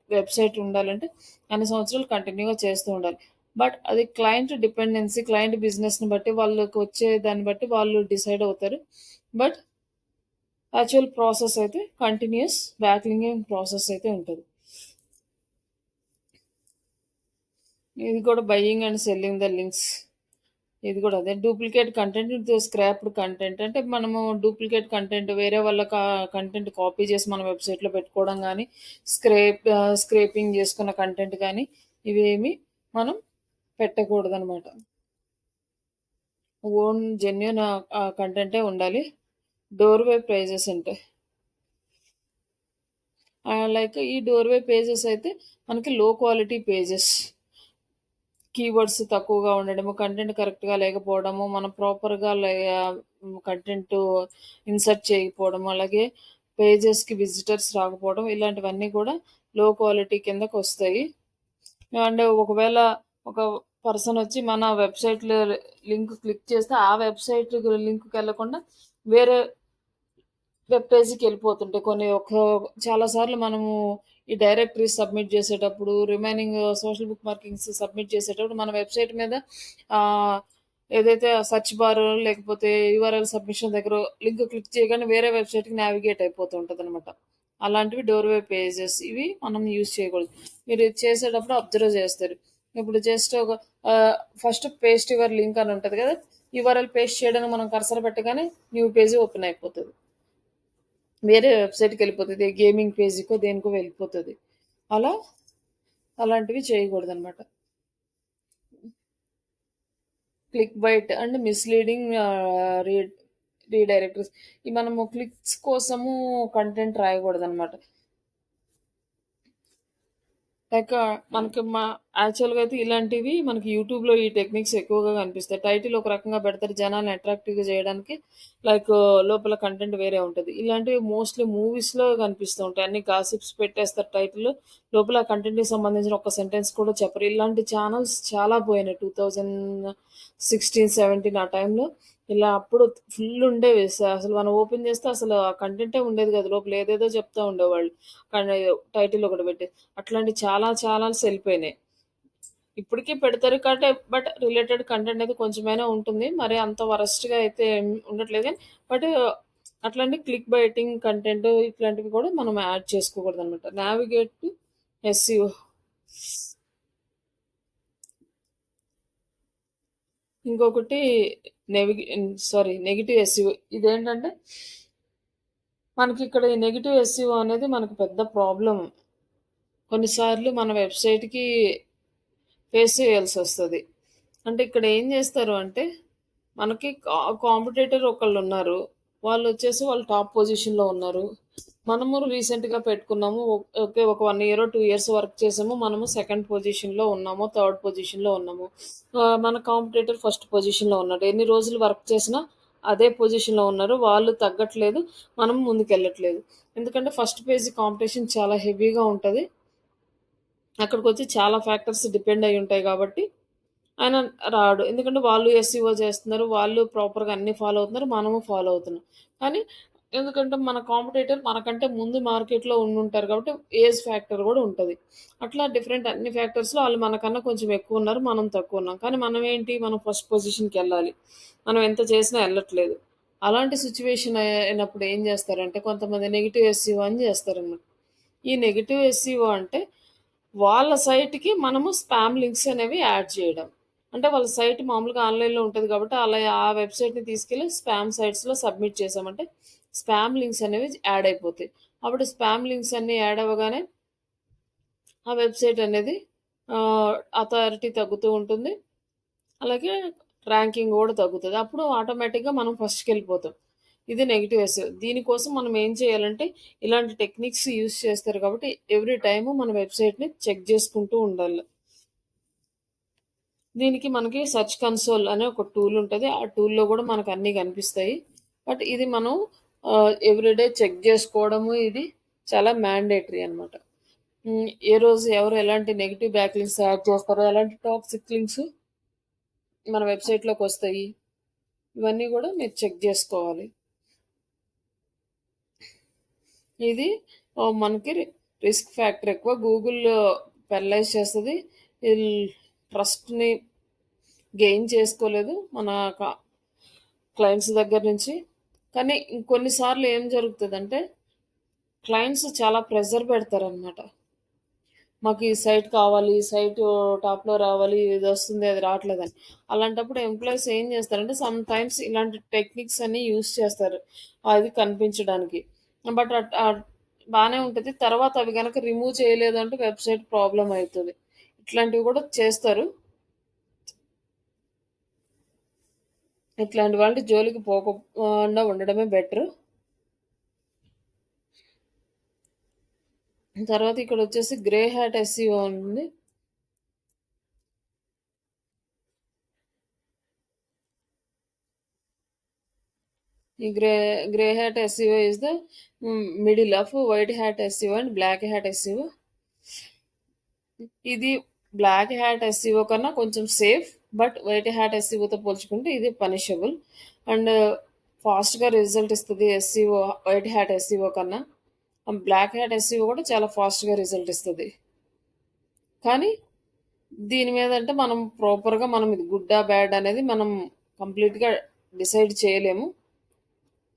వెబ్సైట్ ఉండాలంటే అన్ని సంవత్సరాలు కంటిన్యూగా చేస్తూ ఉండాలి. బట్ అది క్లయింట్ డిపెండెన్సీ, క్లయింట్ బిజినెస్ని బట్టి వాళ్ళకి వచ్చే దాన్ని బట్టి వాళ్ళు డిసైడ్ అవుతారు. బట్ యాక్చువల్ ప్రాసెస్ అయితే కంటిన్యూస్ బ్యాక్లింగింగ్ ప్రాసెస్ అయితే ఉంటుంది. ఇది కూడా buying and selling the links. ఇది కూడా అదే డూప్లికేట్ కంటెంట్, స్క్రాప్డ్ కంటెంట్ అంటే మనము డూప్లికేట్ కంటెంట్ వేరే వాళ్ళ కంటెంట్ కాపీ చేసి మన వెబ్సైట్లో పెట్టుకోవడం కానీ, స్క్రేపింగ్ చేసుకున్న కంటెంట్ కానీ ఇవేమి మనం పెట్టకూడదు అనమాట. ఓన్ జెన్యున్ కంటెంటే ఉండాలి. డోర్వే పేజెస్ అంటే లైక్ ఈ డోర్వే పేజెస్ అయితే మనకి లో క్వాలిటీ పేజెస్, కీవర్డ్స్ తక్కువగా ఉండడము, కంటెంట్ కరెక్ట్గా లేకపోవడము, మనం ప్రాపర్గా కంటెంట్ ఇన్సర్ట్ చేయకపోవడం, అలాగే పేజెస్కి విజిటర్స్ రాకపోవడం, ఇలాంటివన్నీ కూడా లో క్వాలిటీ కిందకు వస్తాయి. అండ్ ఒకవేళ ఒక పర్సన్ వచ్చి మన వెబ్సైట్లో లింక్ క్లిక్ చేస్తే ఆ వెబ్సైట్ లింక్కి వెళ్ళకుండా వేరే వెబ్ పేజ్కి వెళ్ళిపోతుంటాయి. చాలాసార్లు మనము ఈ డైరెక్టరీస్ సబ్మిట్ చేసేటప్పుడు, remaining social book markings submit చేసేటప్పుడు మన వెబ్సైట్ మీద ఏదైతే సర్చ్ బార్ లేకపోతే యూఆర్ఎల్ సబ్మిషన్ దగ్గర లింక్ క్లిక్ చేయగానే వేరే వెబ్సైట్కి నావిగేట్ అయిపోతూ ఉంటుంది అనమాట. అలాంటివి డోర్వే పేజెస్ ఇవి మనం యూజ్ చేయకూడదు. మీరు ఇది చేసేటప్పుడు అబ్జర్వ్ చేస్తారు. ఇప్పుడు జస్ట్ ఒక ఫస్ట్ పేస్ట్ యువర్ లింక్ అని ఉంటుంది కదా, యూఆర్ఎల్ పేస్ట్ చేయడానికి మనం కర్సర్ పెట్టగానే న్యూ పేజ్ ఓపెన్ అయిపోతుంది, వేరే వెబ్సైట్కి వెళ్ళిపోతుంది, గేమింగ్ పేజ్కో దేనికో వెళ్ళిపోతుంది. అలా అలాంటివి చేయకూడదు అనమాట. క్లిక్ బైట్ అండ్ మిస్లీడింగ్ రీడైరెక్టర్స్, ఈ మనము క్లిక్స్ కోసము కంటెంట్ రాయకూడదు అనమాట. లైక్ మనకి యాక్చువల్గా అయితే ఇలాంటివి మనకి యూట్యూబ్లో ఈ టెక్నిక్స్ ఎక్కువగా కనిపిస్తాయి. టైటిల్ ఒక రకంగా పెడతారు జనాన్ని అట్రాక్టివ్గా చేయడానికి, లైక్ లోపల కంటెంట్ వేరే ఉంటుంది. ఇలాంటివి మోస్ట్లీ మూవీస్లో కనిపిస్తూ ఉంటాయి. అన్ని గాసిప్స్ పెట్టేస్తారు టైటిల్, లోపల కంటెంట్కి సంబంధించిన ఒక సెంటెన్స్ కూడా చెప్పరు. ఇలాంటి ఛానల్స్ చాలా పోయినాయి 2016-17 ఆ టైంలో. ఇలా అప్పుడు ఫుల్ ఉండేవి అసలు మనం ఓపెన్ చేస్తే అసలు ఆ కంటెంటే ఉండేది కదా, లోపల ఏదేదో చెప్తా ఉండేవాళ్ళు కానీ టైటిల్ ఒకటి పెట్టి. అట్లాంటి చాలా ఛానల్స్ వెళ్ళిపోయినాయి. ఇప్పటికీ పెడతారు కాబట్టి, బట్ రిలేటెడ్ కంటెంట్ అయితే కొంచెమైనా ఉంటుంది, మరి అంత వరస్ట్గా అయితే ఉండట్లేదు. కానీ బట్ అట్లాంటి క్లిక్ బైటింగ్ కంటెంట్ ఇట్లాంటివి కూడా మనం యాడ్ చేసుకోకూడదు అనమాట. నావిగేట్ టు ఎస్ఈఓ, ఇంకొకటి నెగిటివ్ ఎస్ఈఓ. ఇదేంటంటే మనకి ఇక్కడ ఈ నెగిటివ్ ఎస్ఈఓ అనేది మనకు పెద్ద ప్రాబ్లం. కొన్నిసార్లు మన వెబ్సైట్కి ఫేస్ చేయాల్సి వస్తుంది. అంటే ఇక్కడ ఏం చేస్తారు అంటే, మనకి కాంపిటేటర్ ఒకళ్ళు ఉన్నారు, వాళ్ళు వచ్చేసి వాళ్ళు టాప్ పొజిషన్లో ఉన్నారు. మనము రీసెంట్గా పెట్టుకున్నాము, ఓకే, ఒక 1 year 2 years వర్క్ చేసాము, మనము సెకండ్ పొజిషన్లో ఉన్నాము, థర్డ్ పొజిషన్లో ఉన్నాము. మన కాంపిటేటర్ ఫస్ట్ పొజిషన్లో ఉన్నాడు. ఎన్ని రోజులు వర్క్ చేసినా అదే పొజిషన్లో ఉన్నారు, వాళ్ళు తగ్గట్లేదు, మనం ముందుకెళ్ళట్లేదు. ఎందుకంటే ఫస్ట్ పేజ్ కాంపిటీషన్ చాలా హెవీగా ఉంటుంది, అక్కడికి వచ్చి చాలా ఫ్యాక్టర్స్ డిపెండ్ అయి ఉంటాయి కాబట్టి ఆయన రాడు. ఎందుకంటే వాళ్ళు ఎస్ఈఓ చేస్తున్నారు, వాళ్ళు ప్రాపర్గా అన్ని ఫాలో అవుతున్నారు, మనము ఫాలో అవుతున్నాం. కానీ ఎందుకంటే మన కాంపిటేటర్ మనకంటే ముందు మార్కెట్లో ఉండుంటారు కాబట్టి ఏజ్ ఫ్యాక్టర్ కూడా ఉంటుంది. అట్లా డిఫరెంట్ అన్ని ఫ్యాక్టర్స్లో వాళ్ళు మనకన్నా కొంచెం ఎక్కువ ఉన్నారు, మనం తక్కువ ఉన్నాం. కానీ మనం ఏంటి, మనం ఫస్ట్ పొజిషన్కి వెళ్ళాలి, మనం ఎంత చేసినా వెళ్ళట్లేదు. అలాంటి సిచ్యువేషన్ అయినప్పుడు ఏం చేస్తారంటే కొంతమంది నెగిటివ్ ఎస్ఈఓ అని చేస్తారన్నమాట. ఈ నెగిటివ్ ఎస్ఈఓ అంటే వాళ్ళ సైట్కి మనము స్పామ్ లింక్స్ అనేవి యాడ్ చేయడం. అంటే వాళ్ళ సైట్ మామూలుగా ఆన్లైన్లో ఉంటుంది కాబట్టి అలా ఆ వెబ్సైట్ని తీసుకెళ్ళి స్పామ్ సైట్స్లో సబ్మిట్ చేసామంటే స్పామ్ లింక్స్ అనేవి యాడ్ అయిపోతాయి. అప్పుడు స్పామ్ లింక్స్ అన్నీ యాడ్ అవ్వగానే ఆ వెబ్సైట్ అనేది అథారిటీ తగ్గుతూ ఉంటుంది, అలాగే ర్యాంకింగ్ కూడా తగ్గుతుంది. అప్పుడు ఆటోమేటిక్గా మనం ఫస్ట్కి వెళ్ళిపోతాం. ఇది నెగిటివ్ ఎస్ఈఓ. దీనికోసం మనం ఏం చేయాలంటే ఇలాంటి టెక్నిక్స్ యూస్ చేస్తారు కాబట్టి ఎవ్రీ టైము మన వెబ్సైట్ని చెక్ చేసుకుంటూ ఉండాలి. దీనికి మనకి సెర్చ్ కన్సోల్ అనే ఒక టూల్ ఉంటుంది, ఆ టూల్లో కూడా మనకు అన్నీ కనిపిస్తాయి. బట్ ఇది మనం ఎవ్రీడే చెక్ చేసుకోవడము ఇది చాలా మ్యాండేటరీ అనమాట. ఏ రోజు ఎవరు ఎలాంటి నెగిటివ్ బ్యాక్ లింక్స్ యాడ్ చేస్తారో, ఎలాంటి టాక్సిక్ లింక్స్ మన వెబ్సైట్లోకి వస్తాయి, ఇవన్నీ కూడా మీరు చెక్ చేసుకోవాలి. ఇది మనకి రిస్క్ ఫ్యాక్టర్ ఎక్కువ. గూగుల్ పెనలైజ్ చేస్తుంది, ట్రస్ట్ని గెయిన్ చేసుకోలేదు మన క్లయింట్స్ దగ్గర నుంచి. కానీ ఇంకొన్నిసార్లు ఏం జరుగుతుందంటే క్లయింట్స్ చాలా ప్రెజర్ పెడతారనమాట, మాకు ఈ సైట్ కావాలి, ఈ సైట్ టాప్లో రావాలి, ఇది వస్తుంది అది రావట్లేదని. అలాంటప్పుడు ఎంప్లాయీస్ ఏం చేస్తారంటే సమ్ టైమ్స్ ఇలాంటి టెక్నిక్స్ అన్ని యూస్ చేస్తారు అది కనిపించడానికి. బట్ బాగానే ఉంటుంది, తర్వాత అవి కనుక రిమూవ్ చేయలేదంటే వెబ్సైట్ ప్రాబ్లం అవుతుంది. ఇట్లాంటివి కూడా చేస్తారు. ఇట్లాంటి వాళ్ళ జోలికి పోకుండా ఉండడమే బెటర్. తర్వాత ఇక్కడ వచ్చేసి గ్రే హ్యాట్ ఎస్ఈఓ ఉంది. ఈ grey hat SEO is the middle of white hat SEO and black hat SEO. ఇది బ్లాక్ హ్యాట్ ఎస్ఈఓ కన్నా కొంచెం సేఫ్, బట్ వైట్ హ్యాట్ ఎస్ఈఓతో పోల్చుకుంటే ఇది పనిషబుల్ అండ్ ఫాస్ట్గా రిజల్ట్ ఇస్తుంది ఎస్ఈఓ. వైట్ హ్యాట్ ఎస్ఈఓ కన్నా బ్లాక్ హ్యాట్ ఎస్ఈఓ కూడా చాలా ఫాస్ట్గా రిజల్ట్ ఇస్తుంది. కానీ దీని మీద అంటే మనం ప్రాపర్గా మనం ఇది గుడ్డా బ్యాడ్ అనేది మనం కంప్లీట్గా డిసైడ్ చేయలేము.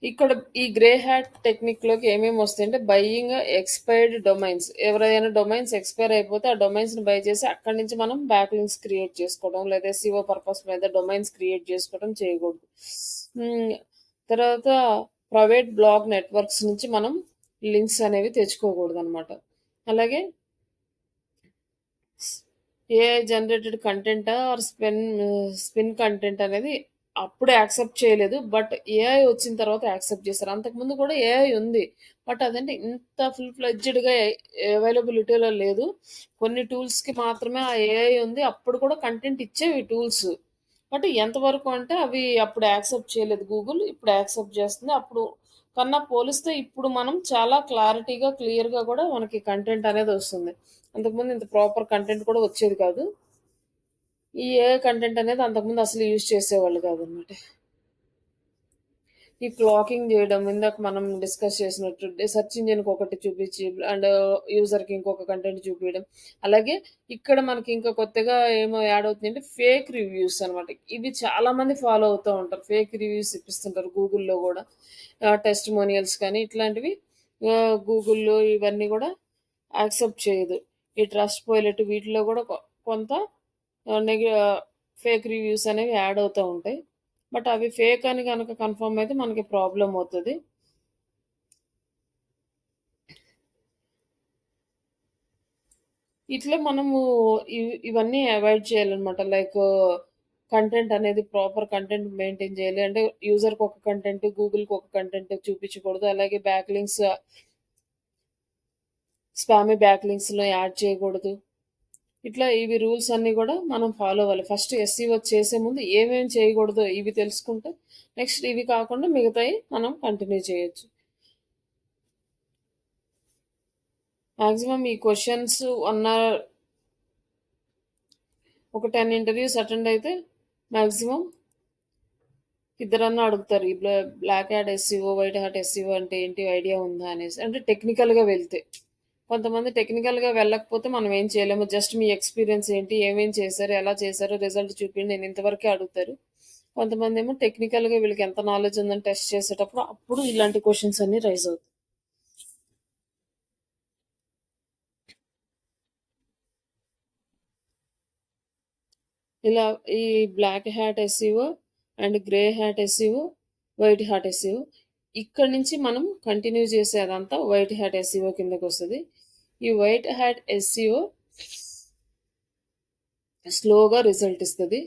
ఇక్కడ ఈ గ్రే హ్యాట్ టెక్నిక్లోకి ఏమేమి వస్తాయంటే బయ్యింగ్ ఎక్స్పైర్డ్ డొమైన్స్. ఎవరైనా డొమైన్స్ ఎక్స్పైర్ అయిపోతే ఆ డొమైన్స్ని బై చేసి అక్కడి నుంచి మనం బ్యాక్ లింక్స్ క్రియేట్ చేసుకోవడం లేదా సిఓ పర్పస్ మీద డొమైన్స్ క్రియేట్ చేసుకోవడం చేయకూడదు. ఉమ్, తర్వాత ప్రైవేట్ బ్లాగ్ నెట్వర్క్స్ నుంచి మనం లింక్స్ అనేవి తెచ్చుకోకూడదు అనమాట. అలాగే AI generated content or spin content అనేది అప్పుడే యాక్సెప్ట్ చేయలేదు, బట్ ఏఐ వచ్చిన తర్వాత యాక్సెప్ట్ చేస్తారు. అంతకుముందు కూడా ఏఐ ఉంది, బట్ అదంటే ఇంత ఫుల్ ఫ్లెడ్జ్డ్గా అవైలబిలిటీలో లేదు. కొన్ని టూల్స్కి మాత్రమే ఆ ఏఐ ఉంది, అప్పుడు కూడా కంటెంట్ ఇచ్చేవి టూల్స్. బట్ ఎంతవరకు అంటే అవి అప్పుడు యాక్సెప్ట్ చేయలేదు గూగుల్, ఇప్పుడు యాక్సెప్ట్ చేస్తుంది. అప్పుడు కన్నా పోలిస్తే ఇప్పుడు మనం చాలా క్లారిటీగా క్లియర్గా కూడా మనకి కంటెంట్ అనేది వస్తుంది. అంతకుముందు ఇంత ప్రాపర్ కంటెంట్ కూడా వచ్చేది కాదు. ఈ ఏఐ కంటెంట్ అనేది అంతకుముందు అసలు యూజ్ చేసేవాళ్ళు కాదనమాట. ఈ క్లాకింగ్ చేయడం ఇందాక మనం డిస్కస్ చేసినట్టు సెర్చ్ ఇంజిన్కి ఒకటి చూపించి అండ్ యూజర్కి ఇంకొక కంటెంట్ చూపించడం. అలాగే ఇక్కడ మనకి ఇంకా కొత్తగా ఏమో యాడ్ అవుతుంది అంటే ఫేక్ రివ్యూస్ అనమాట. ఇవి చాలా మంది ఫాలో అవుతూ ఉంటారు. ఫేక్ రివ్యూస్ ఇప్పిస్తుంటారు గూగుల్లో కూడా. టెస్టిమోనియల్స్ కానీ ఇట్లాంటివి గూగుల్లో ఇవన్నీ కూడా యాక్సెప్ట్ చేయదు. ఈ ట్రస్ట్ పైలట్ వీటిలో కూడా కొంత నెగ ఫేక్ రివ్యూస్ అనేవి యాడ్ అవుతూ ఉంటాయి. బట్ అవి ఫేక్ అని కనుక కన్ఫర్మ్ అయితే మనకి ప్రాబ్లం అవుతుంది. ఇట్లా మనము ఇవన్నీ అవాయిడ్ చేయాలన్నమాట. లైక్ కంటెంట్ అనేది ప్రాపర్ కంటెంట్ మెయింటైన్ చేయాలి. అంటే యూజర్కి ఒక కంటెంట్, గూగుల్కి ఒక కంటెంట్ చూపించకూడదు. అలాగే బ్యాక్ లింక్స్, స్పామీ బ్యాక్ లింక్స్లో యాడ్ చేయకూడదు. ఇట్లా ఇవి రూల్స్ అన్నీ కూడా మనం ఫాలో అవ్వాలి. ఫస్ట్ ఎస్సీఓ చేసే ముందు ఏమేమి చేయకూడదో ఇవి తెలుసుకుంటే నెక్స్ట్ ఇవి కాకుండా మిగతాయి మనం కంటిన్యూ చేయొచ్చు. మ్యాక్సిమం ఈ క్వశ్చన్స్ ఒక 10 ఇంటర్వ్యూస్ అటెండ్ అయితే మ్యాక్సిమం ఇద్దరన్నా అడుగుతారు. ఈ black hat SEO, white hat SEO అంటే ఏంటి ఐడియా ఉందా అనేసి. అంటే టెక్నికల్గా వెళ్తే. కొంతమంది టెక్నికల్గా వెళ్ళకపోతే మనం ఏం చేయలేము. జస్ట్ మీ ఎక్స్పీరియన్స్ ఏంటి, ఏమేం చేశారు, ఎలా చేశారు, రిజల్ట్ చూపించండి, నేను ఇంతవరకే అడుగుతారు. కొంతమంది ఏమో టెక్నికల్గా వీళ్ళకి ఎంత నాలెడ్జ్ ఉందని టెస్ట్ చేసేటప్పుడు అప్పుడు ఇలాంటి క్వశ్చన్స్ అన్ని రైజ్ అవుతాయి. ఇలా ఈ black hat SEO and grey hat SEO, white hat SEO ఇక్కడ నుంచి మనం కంటిన్యూ చేసేదంతా వైట్ హ్యాట్ ఎస్సీఓ కిందకి వస్తుంది. ఈ వైట్ హ్యాట్ ఎస్సీఓ స్లోగా రిజల్ట్ ఇస్తుంది.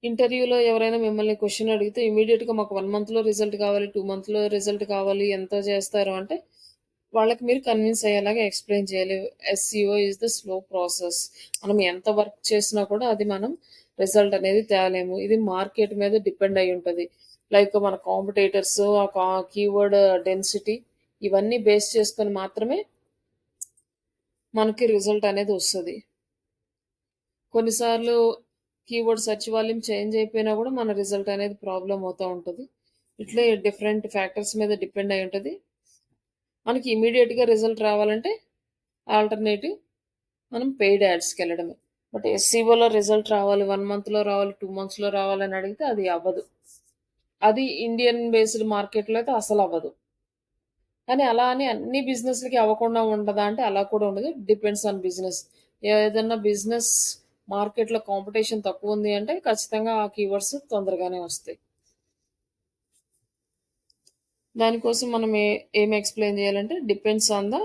ఇంటర్వ్యూలో ఎవరైనా మిమ్మల్ని క్వశ్చన్ అడిగితే ఇమీడియట్గా మాకు 1 మంత్లో రిజల్ట్ కావాలి, 2 మంత్లో రిజల్ట్ కావాలి, ఎంత చేస్తారు అంటే వాళ్ళకి మీరు కన్విన్స్ అయ్యేలాగా ఎక్స్ప్లెయిన్ చేయాలి. SCO is the slow process. మనం ఎంత వర్క్ చేసినా కూడా అది మనం రిజల్ట్ అనేది తేలేము. ఇది మార్కెట్ మీద డిపెండ్ అయి ఉంటుంది. లైక్ మన కాంపిటేటర్స్, ఆ కీవర్డ్ డెన్సిటీ ఇవన్నీ బేస్ చేసుకొని మాత్రమే మనకి రిజల్ట్ అనేది వస్తుంది. కొన్నిసార్లు కీవర్డ్ సెర్చ్ వాల్యూమ్ చేంజ్ అయిపోయినా కూడా మన రిజల్ట్ అనేది ప్రాబ్లం అవుతూ ఉంటుంది. ఇట్లే డిఫరెంట్ ఫ్యాక్టర్స్ మీద డిపెండ్ అయి ఉంటుంది. మనకి ఇమీడియట్గా రిజల్ట్ రావాలంటే ఆల్టర్నేటివ్ మనం పెయిడ్ యాడ్స్కి వెళ్ళడమే. బట్ ఎస్సీఓలో రిజల్ట్ రావాలి, 1 మంత్లో రావాలి, 2 మంత్స్లో రావాలని అడిగితే అది అవ్వదు. అది ఇండియన్ బేస్డ్ మార్కెట్లో అయితే అసలు అవ్వదు. కానీ అలా అని అన్ని బిజినెస్లకి అవ్వకుండా ఉండదా అంటే అలా కూడా ఉండదు. Depends on business. ఏదైనా బిజినెస్ మార్కెట్లో కాంపిటీషన్ తక్కువ ఉంది అంటే ఖచ్చితంగా ఆ కీవర్డ్స్ తొందరగానే వస్తాయి. దానికోసం మనం ఏం ఎక్స్ప్లెయిన్ చేయాలంటే depends on the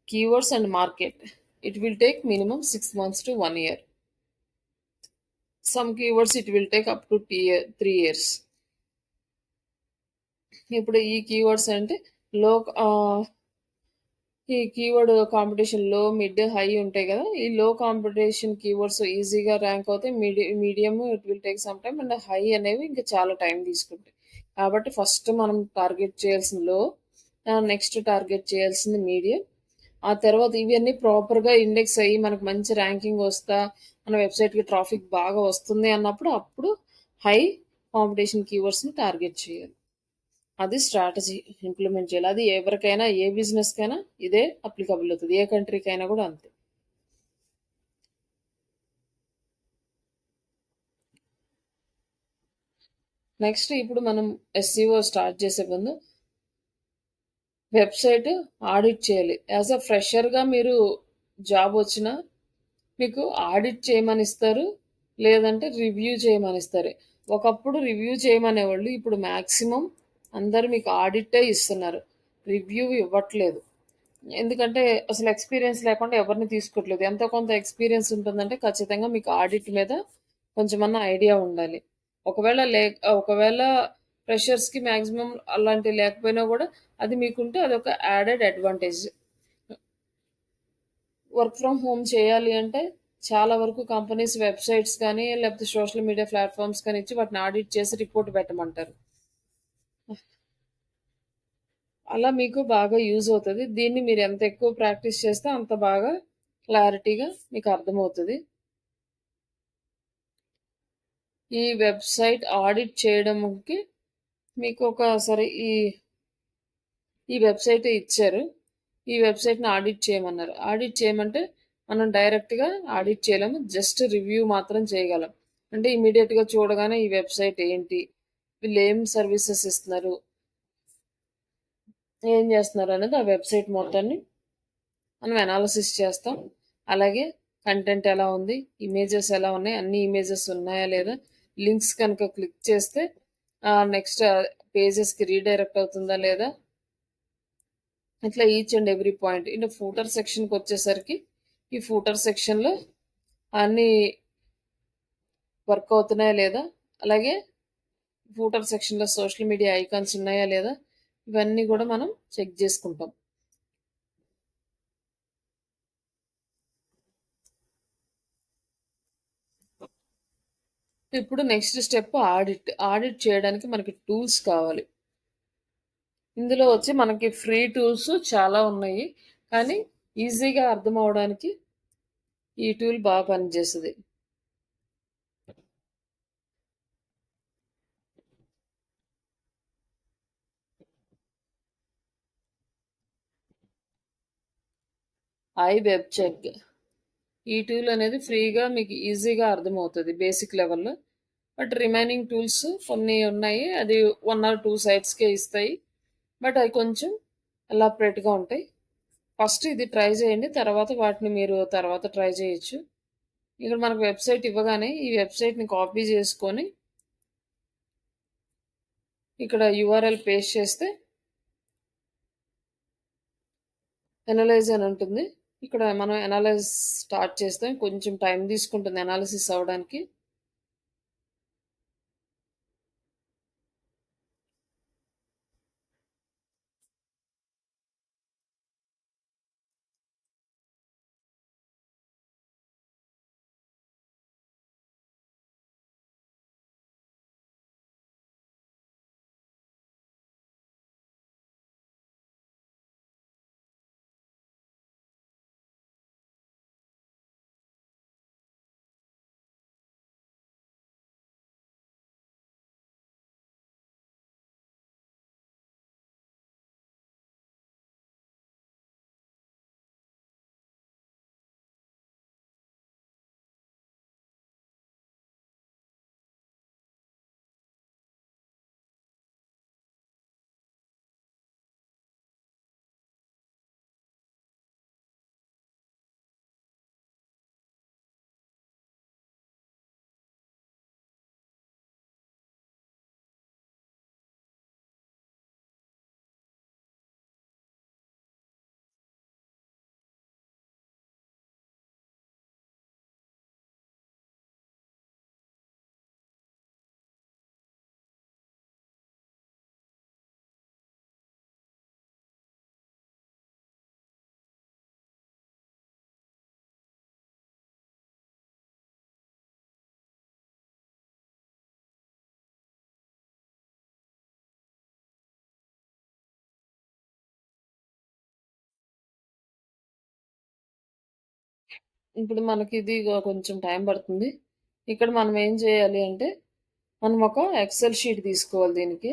keywords and market. It will take minimum 6 months to 1 year. Some keywords it will take up to 3 years. ఇప్పుడు ఈ కీవర్డ్స్ అంటే లో ఈ కీవర్డ్ కాంపిటీషన్ లో, మిడ్, హై ఉంటాయి కదా. ఈ లో కాంపిటీషన్ కీవర్డ్స్ ఈజీగా ర్యాంక్ అవుతాయి. Medium it will take some time, and high అనేవి ఇంకా చాలా టైం తీసుకుంటాయి. కాబట్టి ఫస్ట్ మనం టార్గెట్ చేయాల్సిన లో, నెక్స్ట్ టార్గెట్ చేయాల్సింది మీడియం. ఆ తర్వాత ఇవన్నీ ప్రాపర్గా ఇండెక్స్ అయ్యి మనకు మంచి ర్యాంకింగ్ వస్తా, మన వెబ్సైట్కి ట్రాఫిక్ బాగా వస్తుంది అన్నప్పుడు అప్పుడు హై కాంపిటీషన్ కీవర్డ్స్ని టార్గెట్ చేయాలి. అది స్ట్రాటజీ ఇంప్లిమెంట్ చేయాలి. అది ఎవరికైనా, ఏ బిజినెస్కైనా ఇదే అప్లికబుల్ అవుతుంది, ఏ కంట్రీకైనా కూడా అంతే. నెక్స్ట్ ఇప్పుడు మనం ఎస్సీఓ స్టార్ట్ చేసే ముందు వెబ్సైట్ ఆడిట్ చేయాలి. యాజ్ అ ఫ్రెషర్గా మీరు జాబ్ వచ్చినా మీకు ఆడిట్ చేయమని ఇస్తారు, లేదంటే రివ్యూ చేయమని ఇస్తారు. ఒకప్పుడు రివ్యూ చేయమనేవాళ్ళు, ఇప్పుడు మ్యాక్సిమం అందరు మీకు ఆడిటే ఇస్తున్నారు, రివ్యూ ఇవ్వట్లేదు. ఎందుకంటే అసలు ఎక్స్పీరియన్స్ లేకుండా ఎవరిని తీసుకోవట్లేదు. ఎంతో కొంత ఎక్స్పీరియన్స్ ఉంటుందంటే ఖచ్చితంగా మీకు ఆడిట్ మీద కొంచెమన్నా ఐడియా ఉండాలి. ఒకవేళ ఫ్రెషర్స్కి మ్యాక్సిమం అలాంటివి లేకపోయినా కూడా అది మీకుంటే అదొక added advantage. Work from home చేయాలి అంటే చాలా వరకు కంపెనీస్ వెబ్సైట్స్ కానీ లేకపోతే సోషల్ మీడియా ప్లాట్ఫామ్స్ కానీ ఇచ్చి వాటిని ఆడిట్ చేసి రిపోర్ట్ పెట్టమంటారు. అలా మీకు బాగా యూజ్ అవుతుంది. దీన్ని మీరు ఎంత ఎక్కువ ప్రాక్టీస్ చేస్తే అంత బాగా క్లారిటీగా మీకు అర్థమవుతుంది. ఈ వెబ్సైట్ ఆడిట్ చేయడంకి మీకు ఒకసారి ఈ వెబ్సైట్ ఇచ్చారు, ఈ వెబ్సైట్ని ఆడిట్ చేయమన్నారు. ఆడిట్ చేయమంటే మనం డైరెక్ట్గా ఆడిట్ చేయలేము, జస్ట్ రివ్యూ మాత్రం చేయగలం. అంటే ఇమీడియట్గా చూడగానే ఈ వెబ్సైట్ ఏంటి, వీళ్ళు ఏం సర్వీసెస్ ఇస్తున్నారు, ఏం చేస్తున్నారు అనేది ఆ వెబ్సైట్ మొత్తాన్ని మనం అనాలిసిస్ చేస్తాం. అలాగే కంటెంట్ ఎలా ఉంది, ఇమేజెస్ ఎలా ఉన్నాయి, అన్ని ఇమేజెస్ ఉన్నాయా లేదా, లింక్స్ కనుక క్లిక్ చేస్తే నెక్స్ట్ పేజెస్కి రీడైరెక్ట్ అవుతుందా లేదా, ఇట్లా ఈచ్ అండ్ ఎవ్రీ పాయింట్. ఇంకా ఫూటర్ సెక్షన్కి వచ్చేసరికి ఈ ఫూటర్ సెక్షన్లో అన్నీ వర్క్ అవుతున్నాయా లేదా, అలాగే ఫూటర్ సెక్షన్లో సోషల్ మీడియా ఐకాన్స్ ఉన్నాయా లేదా, ఇవన్నీ కూడా మనం చెక్ చేసుకుంటాం. ఇప్పుడు నెక్స్ట్ స్టెప్ ఆడిట్ చేయడానికి మనకి టూల్స్ కావాలి. ఇందులో వచ్చి మనకి ఫ్రీ టూల్స్ చాలా ఉన్నాయి, కానీ ఈజీగా అర్థం అవడానికి ఈ టూల్ బాగా పనిచేస్తుంది. I web check. ఈ టూల్ అనేది ఫ్రీగా మీకు ఈజీగా అర్థమవుతుంది బేసిక్ లెవెల్లో. బట్ రిమైనింగ్ టూల్స్ కొన్ని ఉన్నాయి, అది 1 or 2 సైట్స్కే ఇస్తాయి, బట్ అవి కొంచెం ఎలాబరేట్గా ఉంటాయి. ఫస్ట్ ఇది ట్రై చేయండి, తర్వాత వాటిని మీరు తర్వాత ట్రై చేయొచ్చు. ఇక్కడ మనకు వెబ్సైట్ ఇవ్వగానే ఈ వెబ్సైట్ని కాపీ చేసుకొని ఇక్కడ యూఆర్ఎల్ పేస్ట్ చేస్తే ఎనలైజ్ అని ఉంటుంది. ఇక్కడ మనం ఎనాలైజ్ స్టార్ట్ చేస్తాం, కొంచెం టైం తీసుకుంటుంది అనాలిసిస్ అవ్వడానికి. ఇప్పుడు మనకి ఇది కొంచెం టైం పడుతుంది. ఇక్కడ మనం ఏం చేయాలి అంటే మనం ఒక ఎక్సెల్ షీట్ తీసుకోవాలి దీనికి.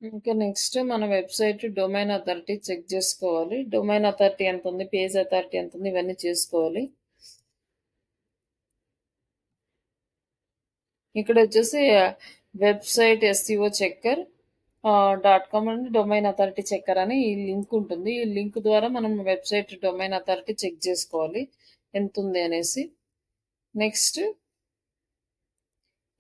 ఇంకా నెక్స్ట్ మన వెబ్‌సైట్ డొమైన్ అథారిటీ చెక్ జేసుకోవాలి. డొమైన్ అథారిటీ ఎంతుంది? పేజ్ అథారిటీ ఎంతుంది? ఇవన్నీ చేసుకోవాలి. ఇక్కడొచ్చేసి website SEO checker .com and domain authority checker అని ఈ లింక్ ఉంటుంది. ఈ లింక్ ద్వారా మనం వెబ్‌సైట్ డొమైన్ అథారిటీ చెక్ జేసుకోవాలి. ఎంతుంది అనేసి. నెక్స్ట్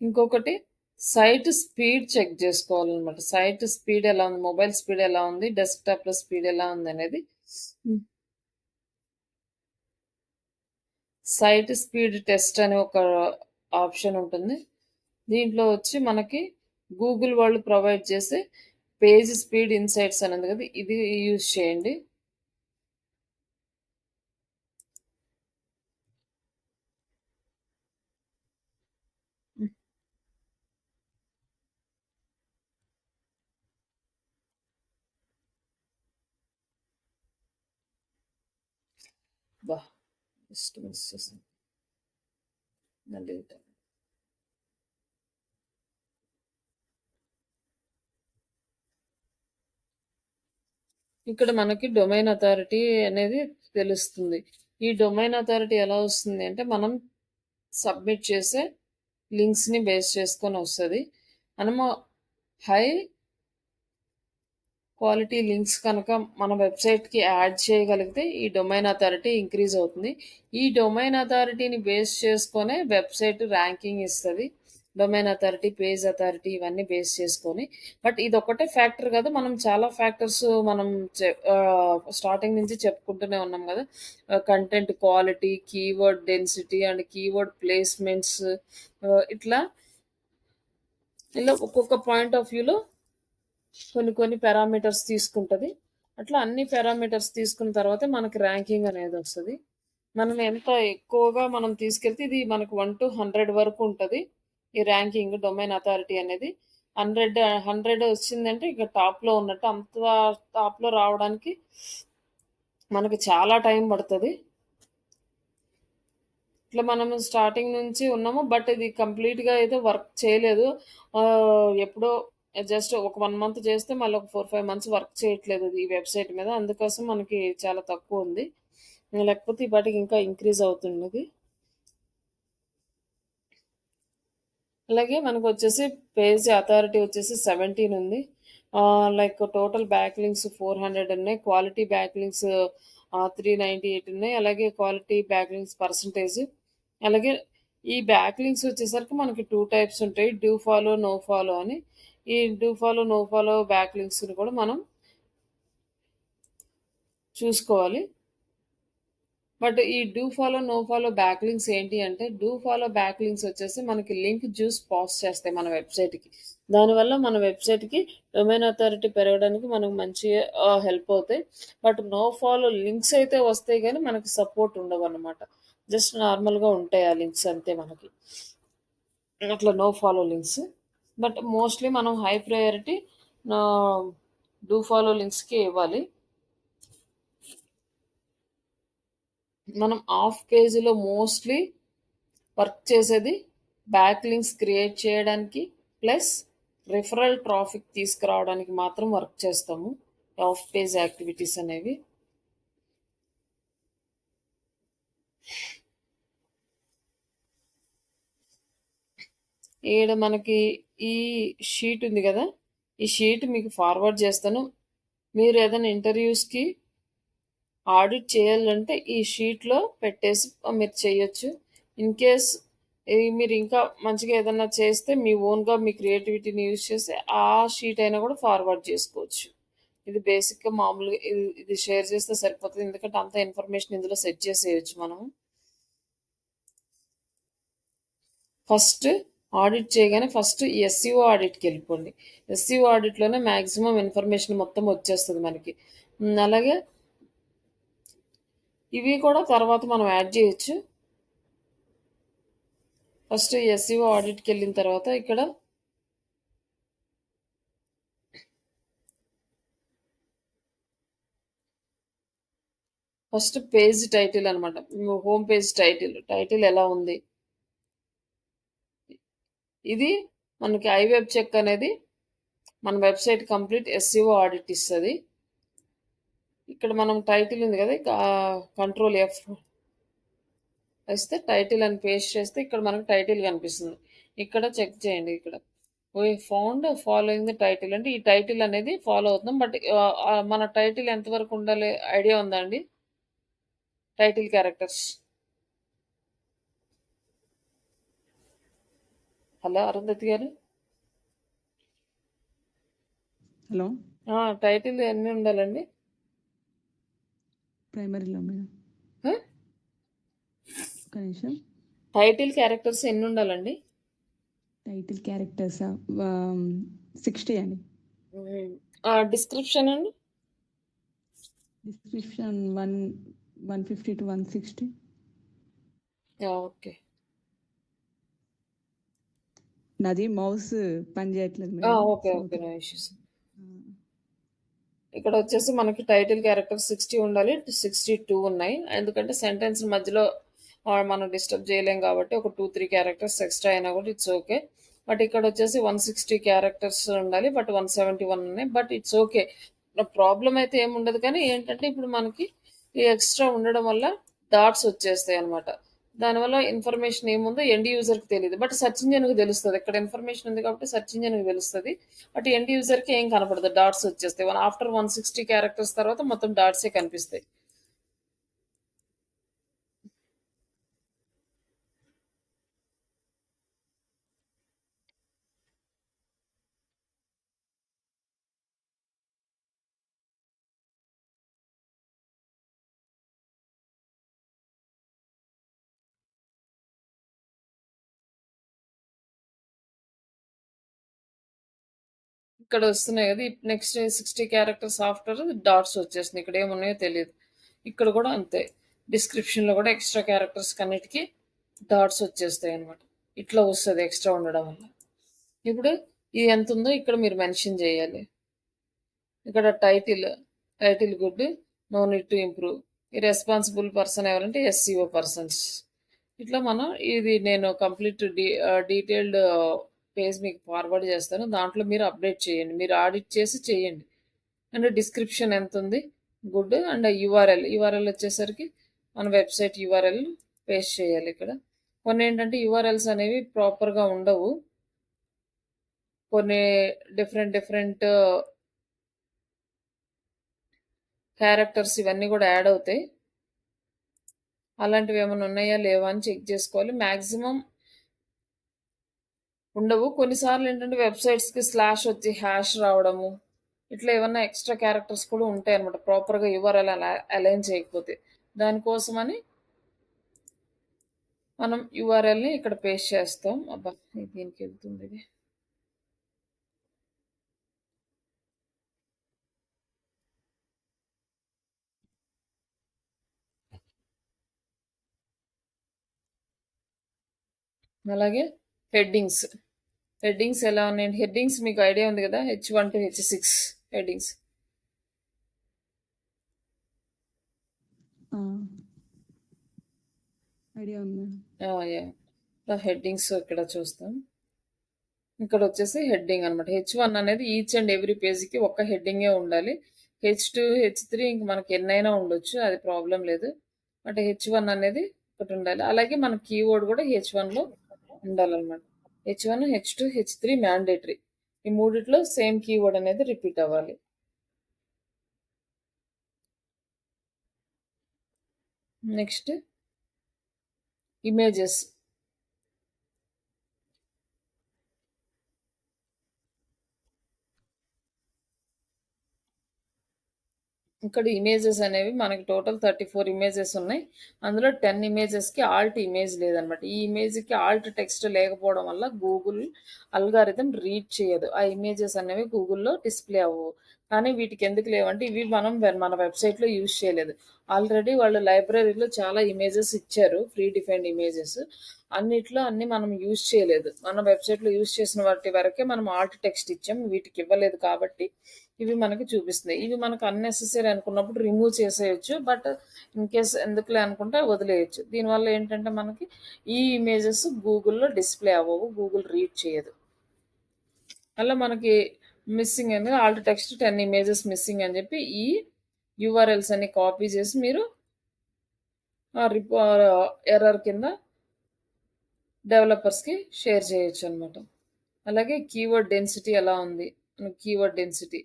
ఇంకొకటి సైట్ స్పీడ్ చెక్ జేసుకోవాలనమాట. సైట్ స్పీడ్ ఎలా ఉంది? మొబైల్ స్పీడ్ ఎలా ఉంది? డెస్క్‌టాప్‌లో స్పీడ్ ఎలా ఉందనేది. హ్మ్. సైట్ స్పీడ్ టెస్ట్ అనే ఒక ఆప్షన్ ఉంటుంది. దీంట్లో వచ్చి మనకి గూగుల్ వాళ్ళు ప్రొవైడ్ చేసే పేజ్ స్పీడ్ ఇన్సైట్స్ అని ఉంది కదా! ఇది యూజ్ చేయండి. హ్మ్. అబ్బా! జస్ట్ మిస్ చేశాను. మళ్ళీ ఇక్కడ మనకి డొమైన్ అథారిటీ అనేది తెలుస్తుంది. ఈ డొమైన్ అథారిటీ ఎలా వస్తుంది అంటే, మనం సబ్మిట్ చేసే లింక్స్‌ని బేస్ చేసుకొని వస్తది. మనము హై క్వాలిటీ లింక్స్ కనుక మన వెబ్‌సైట్‌కి యాడ్ చేయగలిగితే ఈ డొమైన్ అథారిటీ ఇంక్రీజ్ అవుతుంది. ఈ డొమైన్ అథారిటీని బేస్ చేసుకొనే వెబ్‌సైట్ ర్యాంకింగ్ ఇస్తది. డొమైన్ అథారిటీ, పేజ్ అథారిటీ ఇవన్నీ బేస్ చేసుకొని. బట్ ఇదొక్కటే ఫ్యాక్టర్ కాదు. మనం చాలా ఫ్యాక్టర్స్ మనం స్టార్టింగ్ నుంచి చెప్పుకుంటూనే ఉన్నాం గదా! Content quality, keyword density and keyword placements ఇట్లా ఇలా ఒక్కొక్క పాయింట్ ఆఫ్ వ్యూలో కొన్ని కొన్ని పారామీటర్స్ తీసుకుంటది. అట్లా అన్ని పారామీటర్స్ తీసుకున్న తర్వాతే మనకి ర్యాంకింగ్ అనేది వస్తది. మనం ఎంత ఎక్కువగా మనం తీసుకెళ్తే ఇది మనకు 1-100 వరకు ఉంటది. ఈ ర్యాంకింగ్ డొమైన్ అథారిటీ అనేది. 100 వచ్చిందంటే ఇక టాప్‌లో ఉన్నట్టు. అంత టాప్‌లో రావడానికి మనకి చాలా టైం పడతది. ఇట్లా మనము స్టార్టింగ్ నుంచి ఉన్నాము. బట్ ఇది కంప్లీట్‌గా అయితే వర్క్ చేయలేదు. ఎప్పుడో జస్ట్ ఒక 1 మంత్ చేస్తే మళ్ళీ ఒక 4, 5 మంత్స్ వర్క్ చేయట్లేదు ఇది ఈ వెబ్‌సైట్ మీద. అందుకోసం మనకి చాలా తక్కువుంది. లేకపోతే ఈ పాటికి ఇంకా ఇంక్రీజ్ అవుతున్నది. అలాగే మనకొచ్చేసి పేజ్ అథారిటీ వచ్చేసి 17 ఉంది. లైక్ టోటల్ బ్యాక్ లింక్స్ 400 ఉన్నాయి. క్వాలిటీ బ్యాక్ లింక్స్ 398 ఉన్నాయి. అలాగే క్వాలిటీ బ్యాక్ లింక్స్ పర్సెంటేజ్. అలాగే ఈ బ్యాక్ లింక్స్ వచ్చేసరికి మనకి 2 టైప్స్ ఉంటాయి. డూ ఫాలో, నో ఫాలో అని. ఈ do follow, no follow back లింక్స్‌ని కూడా మనం చూసుకోవాలి. బట్ ఈ do follow, no follow back links ఏంటి అంటే, డూ ఫాలో బ్యాక్ లింక్స్ వచ్చేసి మనకి లింక్ జ్యూస్ పాస్ చేస్తాయి మన వెబ్‌సైట్‌కి. దానివల్ల మన వెబ్‌సైట్‌కి డొమైన్ అథారిటీ పెరగడానికి మనకు మంచిగా హెల్ప్ అవుతాయి. బట్ నో ఫాలో లింక్స్ అయితే వస్తాయి గానీ, మనకి సపోర్ట్ ఉండవన్నమాట. జస్ట్ నార్మల్‌గా ఉంటాయి ఆ లింక్స్ అంతే మనకి. అట్లా no follow links. But mostly మనం high priority ah, do follow లింక్స్‌కే ఇవ్వాలి. మనం హాఫ్ పేజ్‌లో మోస్ట్‌లీ వర్క్ చేసేది బ్యాక్ లింక్స్ క్రియేట్ చేయడానికి ప్లస్ రిఫరల్ ట్రాఫిక్ తీసుకురావడానికి మాత్రం వర్క్ చేస్తాము. ఆఫ్ పేజ్ యాక్టివిటీస్ అనేవి. ఈడ మనకి ఈ షీట్ ఉంది కదా! ఈ షీట్ మీకు ఫార్వర్డ్ చేస్తాను. మీరు ఏదైనా ఇంటర్వ్యూస్‌కి ఆడిట్ చేయాలంటే ఈ షీట్‌లో పెట్టేసి మీరు చేయొచ్చు. ఇన్ కేస్ మీరు ఇంకా మంచిగా ఏదన్నా చేస్తే మీ ఓన్‌గా మీ క్రియేటివిటీని యూజ్ చేసి ఆ షీట్ అయినా కూడా ఫార్వర్డ్ చేసుకోవచ్చు. ఇది బేసిక్‌గా మామూలుగా ఇది షేర్ చేస్తే సరిపోతది. ఎందుకంటే అంత ఇన్ఫర్మేషన్ ఇందులో సెట్ చేసేయొచ్చు మనం. ఫస్ట్ ఆడిట్ చేయగానే ఫస్ట్ ఎస్‌సిఓ ఆడిట్‌కెళ్ళిపోండి. ఎస్‌సిఓ ఆడిట్‌లోనే మాక్సిమం ఇన్ఫర్మేషన్ మొత్తం వచ్చేస్తది మనకి. అలాగే ఇవి కూడా తర్వాత మనం యాడ్ చేయొచ్చు. ఫస్ట్ ఎస్‌సిఓ ఆడిట్‌కెళ్ళిన తర్వాత ఇక్కడ ఫస్ట్ పేజ్ టైటిల్ అనమాట. Home page title. టైటిల్ ఎలా ఉంది? ఇది మనకి ఐవెబ్ చెక్ అనేది మన వెబ్సైట్ కంప్లీట్ ఎస్ఈఓ ఆడిట్ ఇస్తుంది. ఇక్కడ మనం టైటిల్ ఉంది కదా, కంట్రోల్ F వేస్తే టైటిల్ అని పేస్ట్ చేస్తే ఇక్కడ మనకు టైటిల్ కనిపిస్తుంది. ఇక్కడ చెక్ చేయండి. ఇక్కడ ఫౌండ్ ఫాలోయింగ్ ది టైటిల్ అంటే ఈ టైటిల్ అనేది ఫాలో అవుతున్నాం. బట్ మన టైటిల్ ఎంతవరకు ఉండాలి ఐడియా ఉందా అండి? Title characters. హలో అరుంధతి గారు. హలో, టైటిల్ ఎన్ని ఉండాలండి? ప్రైమరీలో మేడం. ఆ? ఒక నిమిషం. టైటిల్ క్యారెక్టర్స్ ఎన్ని ఉండాలండి? టైటిల్ క్యారెక్టర్స్ 60 అండి. డిస్క్రిప్షన్ అండి? Description 150 to 160. ఓకే. నాది మౌస్ పని చేయట్లేదు ఓకే ఓకే, నో ఇష్యూస్. ఇక్కడ వచ్చేసి మనకి టైటిల్ క్యారెక్టర్ 60 ఉండాలి, 62 ఉన్నాయి. ఎందుకంటే సెంటెన్స్ మధ్యలో మనం డిస్టర్బ్ చేయలేం కాబట్టి ఒక 2-3 క్యారెక్టర్స్ ఎక్స్ట్రా అయినా కూడా ఇట్స్ ఓకే. బట్ ఇక్కడ వచ్చేసి 160 క్యారెక్టర్స్ ఉండాలి, బట్ 171 ఉన్నాయి. బట్ ఇట్స్ ఓకే, ప్రాబ్లం అయితే ఏముండదు. కానీ ఏంటంటే ఇప్పుడు మనకి ఈ ఎక్స్ట్రా ఉండడం వల్ల డాట్స్ వచ్చేస్తాయి అనమాట. దానివల్ల ఇన్ఫర్మేషన్ ఏముందో ఎండ్ యూజర్కి తెలియదు, బట్ సెర్చ్ ఇంజన్కి తెలుస్తుంది. ఇక్కడ ఇన్ఫర్మేషన్ ఉంది కాబట్టి సెర్చ్ ఇంజన్కి తెలుస్తుంది, బట్ ఎండ్ యూజర్కి ఏం కనపడదు, డాట్స్ వచ్చేస్తాయి. ఆఫ్టర్ 160 క్యారెక్టర్స్ తర్వాత మొత్తం డాట్సే కనిపిస్తాయి. ఇక్కడ వస్తున్నాయి కదా, నెక్స్ట్ 60 క్యారెక్టర్స్ ఆఫ్టర్ డాట్స్ వచ్చేస్తున్నాయి. ఇక్కడ ఏమున్నాయో తెలియదు. ఇక్కడ కూడా అంతే, డిస్క్రిప్షన్లో కూడా ఎక్స్ట్రా క్యారెక్టర్స్ కన్నిటికి డాట్స్ వచ్చేస్తాయి అనమాట. ఇట్లా వస్తుంది ఎక్స్ట్రా ఉండడం వల్ల. ఇప్పుడు ఇది ఎంత ఉందో ఇక్కడ మీరు మెన్షన్ చేయాలి. ఇక్కడ title good, no need to improve. ఈ రెస్పాన్సిబుల్ పర్సన్ ఎవరంటే ఎస్సీఓ పర్సన్స్. ఇట్లా మనం ఇది నేను కంప్లీట్ డీటెయిల్డ్ పేజ్ మీకు ఫార్వర్డ్ చేస్తాను. దాంట్లో మీరు అప్డేట్ చేయండి, మీరు ఆడిట్ చేసి చేయండి. అండ్ డిస్క్రిప్షన్ ఎంత ఉంది, గుడ్. అండ్ యూఆర్ఎల్ వచ్చేసరికి మన వెబ్సైట్ యూఆర్ఎల్ పేస్ట్ చేయాలి. ఇక్కడ కొన్ని ఏంటంటే యూఆర్ఎల్స్ అనేవి ప్రాపర్గా ఉండవు, కొన్ని డిఫరెంట్ క్యారెక్టర్స్ ఇవన్నీ కూడా యాడ్ అవుతాయి. అలాంటివి ఏమైనా ఉన్నాయా లేవా అని చెక్ చేసుకోవాలి. మ్యాక్సిమం ఉండవు. కొన్నిసార్లు ఏంటంటే వెబ్సైట్స్కి స్లాష్ వచ్చి హ్యాష్ రావడము, ఇట్లా ఏమన్నా ఎక్స్ట్రా క్యారెక్టర్స్ కూడా ఉంటాయి అనమాట, ప్రాపర్గా యూఆర్ఎల్ అలైన్ చేయకపోతే. దానికోసమని మనం యూఆర్ఎల్ని ఇక్కడ పేస్ట్ చేస్తాం. అబ్బా, దీనికి వెళ్తుంది ఇది. అలాగే హెడ్డింగ్స్ ఎలా ఉన్నాయండి? హెడ్డింగ్స్ మీకు ఐడియా ఉంది కదా, H1 to H6 headings. Idea ఉంది. హెడ్డింగ్స్ ఇక్కడ చూస్తాం. ఇక్కడ వచ్చేసి హెడ్డింగ్ అనమాట. H1 అనేది ఈచ్ అండ్ ఎవ్రీ పేజ్కి ఒక్క హెడ్డింగే ఉండాలి. H2, H3 ఇంక మనకి ఎన్నైనా ఉండొచ్చు, అది ప్రాబ్లం లేదు. బట్ H1 అనేది ఒకటి ఉండాలి. అలాగే మన కీవర్డ్ కూడా H1లో ఉండాలన్నమాట. H1, H2, H3 mandatory. ఈ మూడిట్లో సేమ్ కీవర్డ్ అనేది రిపీట్ అవ్వాలి. Next images. ఇక్కడ ఇమేజెస్ అనేవి మనకి టోటల్ 34 ఇమేజెస్ ఉన్నాయి. అందులో 10 ఇమేజెస్కి ఆల్ట్ ఇమేజ్ లేదనమాట. ఈ ఇమేజ్కి ఆల్ట్ టెక్స్ట్ లేకపోవడం వల్ల గూగుల్ అల్గారిథం రీడ్ చేయదు. ఆ ఇమేజెస్ అనేవి గూగుల్లో డిస్ప్లే అవ్వవు. కానీ వీటికి ఎందుకు లేవంటే ఇవి మనం మన వెబ్సైట్లో యూజ్ చేయలేదు. ఆల్రెడీ వాళ్ళు లైబ్రరీలో చాలా ఇమేజెస్ ఇచ్చారు, ఫ్రీ డిఫైన్డ్ ఇమేజెస్. అన్ని మనం యూజ్ చేయలేదు. మన వెబ్సైట్లో యూజ్ చేసిన వాటి వరకే మనం ఆల్ట్ టెక్స్ట్ ఇచ్చాం, వీటికి ఇవ్వలేదు. కాబట్టి ఇవి మనకి చూపిస్తున్నాయి. ఇవి మనకు అన్నెసెసరీ అనుకున్నప్పుడు రిమూవ్ చేసేయచ్చు, బట్ ఇన్ కేస్ ఎందుకులే అనుకుంటే వదిలేయచ్చు. దీనివల్ల ఏంటంటే మనకి ఈ ఇమేజెస్ గూగుల్లో డిస్ప్లే అవ్వవు, గూగుల్ రీడ్ చేయదు. అలా మనకి మిస్సింగ్ అనేది ఆల్ట్ టెక్స్ట్ 10 ఇమేజెస్ మిస్సింగ్ అని చెప్పి ఈ యూఆర్ఎల్స్ అన్ని కాపీ చేసి మీరు ఎర్రర్ కింద డెవలపర్స్కి షేర్ చేయొచ్చు అనమాట. అలాగే కీవర్డ్ డెన్సిటీ ఎలా ఉంది, కీవర్డ్ డెన్సిటీ,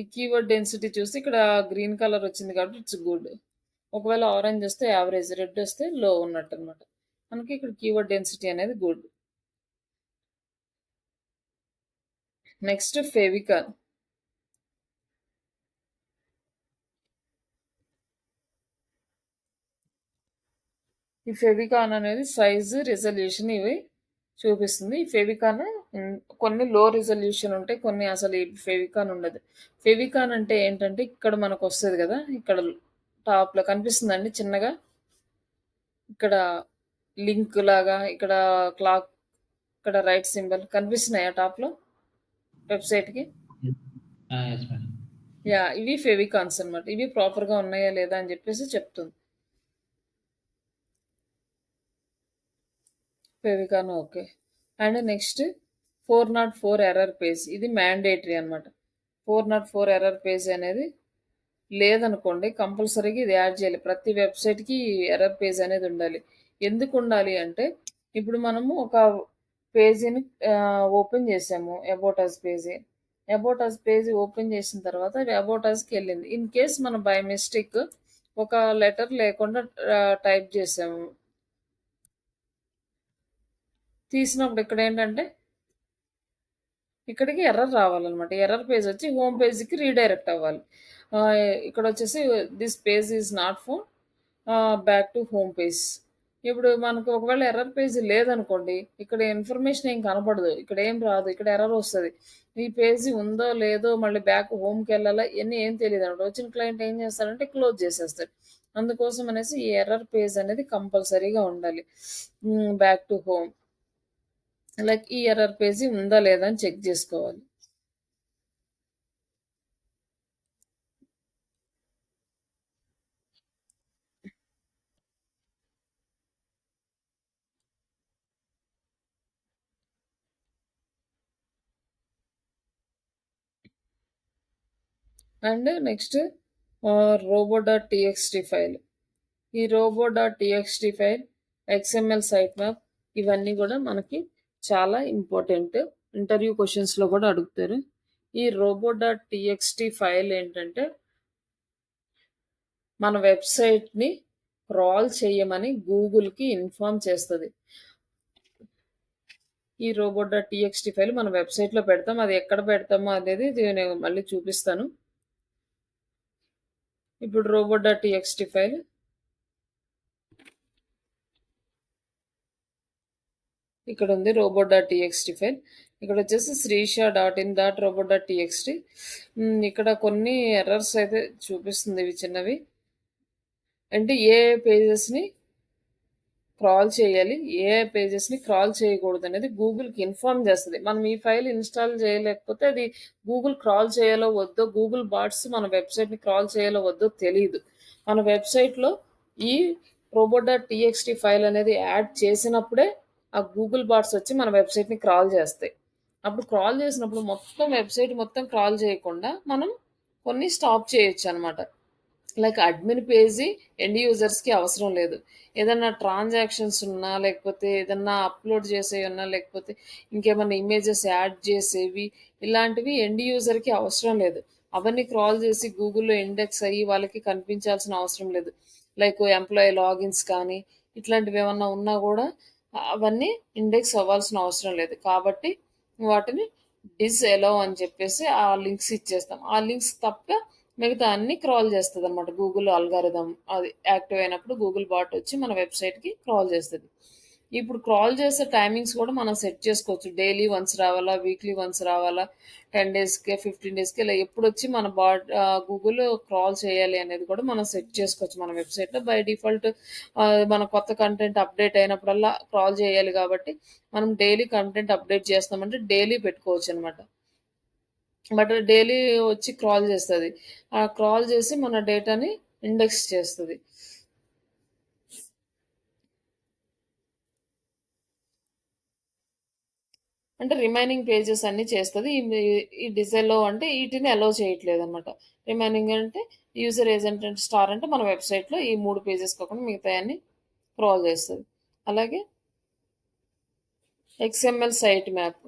ఈ కీవర్డ్ డెన్సిటీ చూసి ఇక్కడ గ్రీన్ కలర్ వచ్చింది కాబట్టి ఇట్స్ గుడ్. ఒకవేళ ఆరెంజ్ వస్తే యావరేజ్, రెడ్ వస్తే లో ఉన్నట్టు అనమాట. మనకి ఇక్కడ కీవర్డ్ డెన్సిటీ అనేది గుడ్. నెక్స్ట్ ఫెవికాల్. ఈ ఫెవికాన్ అనేది సైజు, రిజల్యూషన్ ఇవి చూపిస్తుంది. ఈ ఫెవికాన్ కొన్ని లో రిజల్యూషన్ ఉంటాయి, కొన్ని అసలు ఈ ఫెవికాన్ ఉండదు. ఫెవికాన్ అంటే ఏంటంటే ఇక్కడ మనకు వస్తుంది కదా, ఇక్కడ టాప్లో కనిపిస్తుందండి చిన్నగా, ఇక్కడ లింక్ లాగా, ఇక్కడ క్లాక్, ఇక్కడ రైట్ సింబల్ కనిపిస్తున్నాయా టాప్లో వెబ్సైట్కి? యా, ఇవి ఫెవికాన్స్ అనమాట. ఇవి ప్రాపర్గా ఉన్నాయా లేదా అని చెప్పేసి చెప్తుంది. Favicon okay. And next 404 error page. ఇది మ్యాండేటరీ అనమాట. 404 ఎర్రర్ పేజ్ అనేది లేదనుకోండి, కంపల్సరీగా ఇది యాడ్ చేయాలి. ప్రతి వెబ్సైట్కి ఎర్రర్ పేజ్ అనేది ఉండాలి. ఎందుకు ఉండాలి అంటే, ఇప్పుడు మనము ఒక పేజీని ఓపెన్ చేసాము, about us page. About us page open చేసిన తర్వాత అది అబౌట్ అస్కి వెళ్ళింది. ఇన్ కేస్ మనం బై మిస్టేక్ ఒక లెటర్ లేకుండా టైప్ చేసాము, తీసినప్పుడు ఇక్కడ ఏంటంటే ఇక్కడికి ఎర్రర్ రావాలన్నమాట. ఎర్రర్ పేజ్ వచ్చి హోమ్ పేజ్కి రీడైరెక్ట్ అవ్వాలి. ఇక్కడ వచ్చేసి this page is not found, back to home page. ఇప్పుడు మనకు ఒకవేళ ఎర్రర్ పేజ్ లేదనుకోండి, ఇక్కడ ఇన్ఫర్మేషన్ ఏం కనపడదు, ఇక్కడ ఏం రాదు, ఇక్కడ ఎర్రర్ వస్తుంది. ఈ పేజీ ఉందో లేదో, మళ్ళీ బ్యాక్ హోమ్కి వెళ్ళాలా, ఇవన్నీ ఏం తెలియదు అనమాట. వచ్చిన క్లయింట్ ఏం చేస్తాడంటే క్లోజ్ చేసేస్తాడు. అందుకోసం అనేసి ఈ ఎర్రర్ పేజ్ అనేది కంపల్సరీగా ఉండాలి. బ్యాక్ టు హోమ్, లైక్ ఈ ఎర్రర్ పేజీ ఉందా లేదా అని చెక్ చేసుకోవాలి. And next robo.txt file. ఈ robo.txt file, XML site map, ఇవన్నీ కూడా మనకి చాలా ఇంపార్టెంట్. ఇంటర్వ్యూ క్వశ్చన్స్లో కూడా అడుగుతారు. ఈ robo.txt ఫైల్ ఏంటంటే మన వెబ్సైట్ని క్రాల్ చేయమని గూగుల్కి ఇన్ఫార్మ్ చేస్తుంది. ఈ robo.txt ఫైల్ మన వెబ్సైట్లో పెడతాం. అది ఎక్కడ పెడతామో అనేది నేను మళ్ళీ చూపిస్తాను. ఇప్పుడు robo.txt ఫైల్, ఇక్కడ ఉంది robo.txt ఫైల్. ఇక్కడ వచ్చేసి srisha.in.robo.txt. ఇక్కడ కొన్ని ఎర్రర్స్ అయితే చూపిస్తుంది, ఇవి చిన్నవి. అంటే ఏ పేజెస్ని క్రాల్ చేయాలి, ఏ పేజెస్ని క్రాల్ చేయకూడదు అనేది గూగుల్కి ఇన్ఫార్మ్ చేస్తుంది. మనం ఈ ఫైల్ ఇన్స్టాల్ చేయలేకపోతే అది గూగుల్ క్రాల్ చేయాలో వద్దో, గూగుల్ బాట్స్ మన వెబ్సైట్ని క్రాల్ చేయాలో వద్దో తెలియదు. మన వెబ్సైట్లో ఈ robo.txt ఫైల్ అనేది యాడ్ చేసినప్పుడే ఆ గూగుల్ బాట్స్ వచ్చి మన వెబ్సైట్ని క్రాల్ చేస్తాయి. అప్పుడు క్రాల్ చేసినప్పుడు మొత్తం వెబ్సైట్ మొత్తం క్రాల్ చేయకుండా మనం కొన్ని స్టాప్ చేయొచ్చు అనమాట. లైక్ అడ్మిన్ పేజీ ఎండ్ యూజర్స్కి అవసరం లేదు. ఏదన్నా ట్రాన్సాక్షన్స్ ఉన్నా, లేకపోతే ఏదన్నా అప్లోడ్ చేసేవి ఉన్నా, లేకపోతే ఇంకేమన్నా ఇమేజెస్ యాడ్ చేసేవి, ఇలాంటివి ఎండ్ యూజర్కి అవసరం లేదు. అవన్నీ క్రాల్ చేసి గూగుల్లో ఇండెక్స్ అయ్యి వాళ్ళకి కనిపించాల్సిన అవసరం లేదు. లైక్ ఎంప్లాయీ లాగిన్స్ కానీ ఇట్లాంటివి ఏమన్నా ఉన్నా కూడా అవన్నీ ఇండెక్స్ అవ్వాల్సిన అవసరం లేదు. కాబట్టి వాటిని డిస్అలౌ అని చెప్పేసి ఆ లింక్స్ ఇచ్చేస్తాం. ఆ లింక్స్ తప్ప మిగతా అన్ని క్రాల్ చేస్తుంది అనమాట. గూగుల్ అల్గారిథం అది యాక్టివ్ అయినప్పుడు గూగుల్ బాట్ వచ్చి మన వెబ్సైట్కి క్రాల్ చేస్తుంది. ఇప్పుడు క్రాల్ చేసే టైమింగ్స్ కూడా మనం సెట్ చేసుకోవచ్చు. డైలీ వన్స్ రావాలా, వీక్లీ వన్స్ రావాలా, 10 డేస్కి, 15 డేస్కి, ఇలా ఎప్పుడు వచ్చి మన గూగుల్ క్రాల్ చేయాలి అనేది కూడా మనం సెట్ చేసుకోవచ్చు మన వెబ్సైట్లో. బై డిఫాల్ట్ మన కొత్త కంటెంట్ అప్డేట్ అయినప్పుడల్లా క్రాల్ చేయాలి కాబట్టి మనం డైలీ కంటెంట్ అప్డేట్ చేస్తామంటే డైలీ పెట్టుకోవచ్చు అనమాట. బట్ డైలీ వచ్చి క్రాల్ చేస్తుంది. ఆ క్రాల్ చేసి మన డేటాని ఇండెక్స్ చేస్తుంది. అంటే రిమైనింగ్ పేజెస్ అన్నీ చేస్తది. ఈ డిజైన్‌లో అంటే ఈటిని అలౌ చేయట్లేదనమాట. రిమైనింగ్ అంటే యూజర్ ఏజెంట్ అండ్ స్టార్ అంటే మన వెబ్‌సైట్‌లో ఈ 3 పేజెస్ కాకుండా మిగతాయన్నీ క్రాల్ చేస్తది. అలాగే ఎక్స్ఎంఎల్ సైట్ మ్యాప్.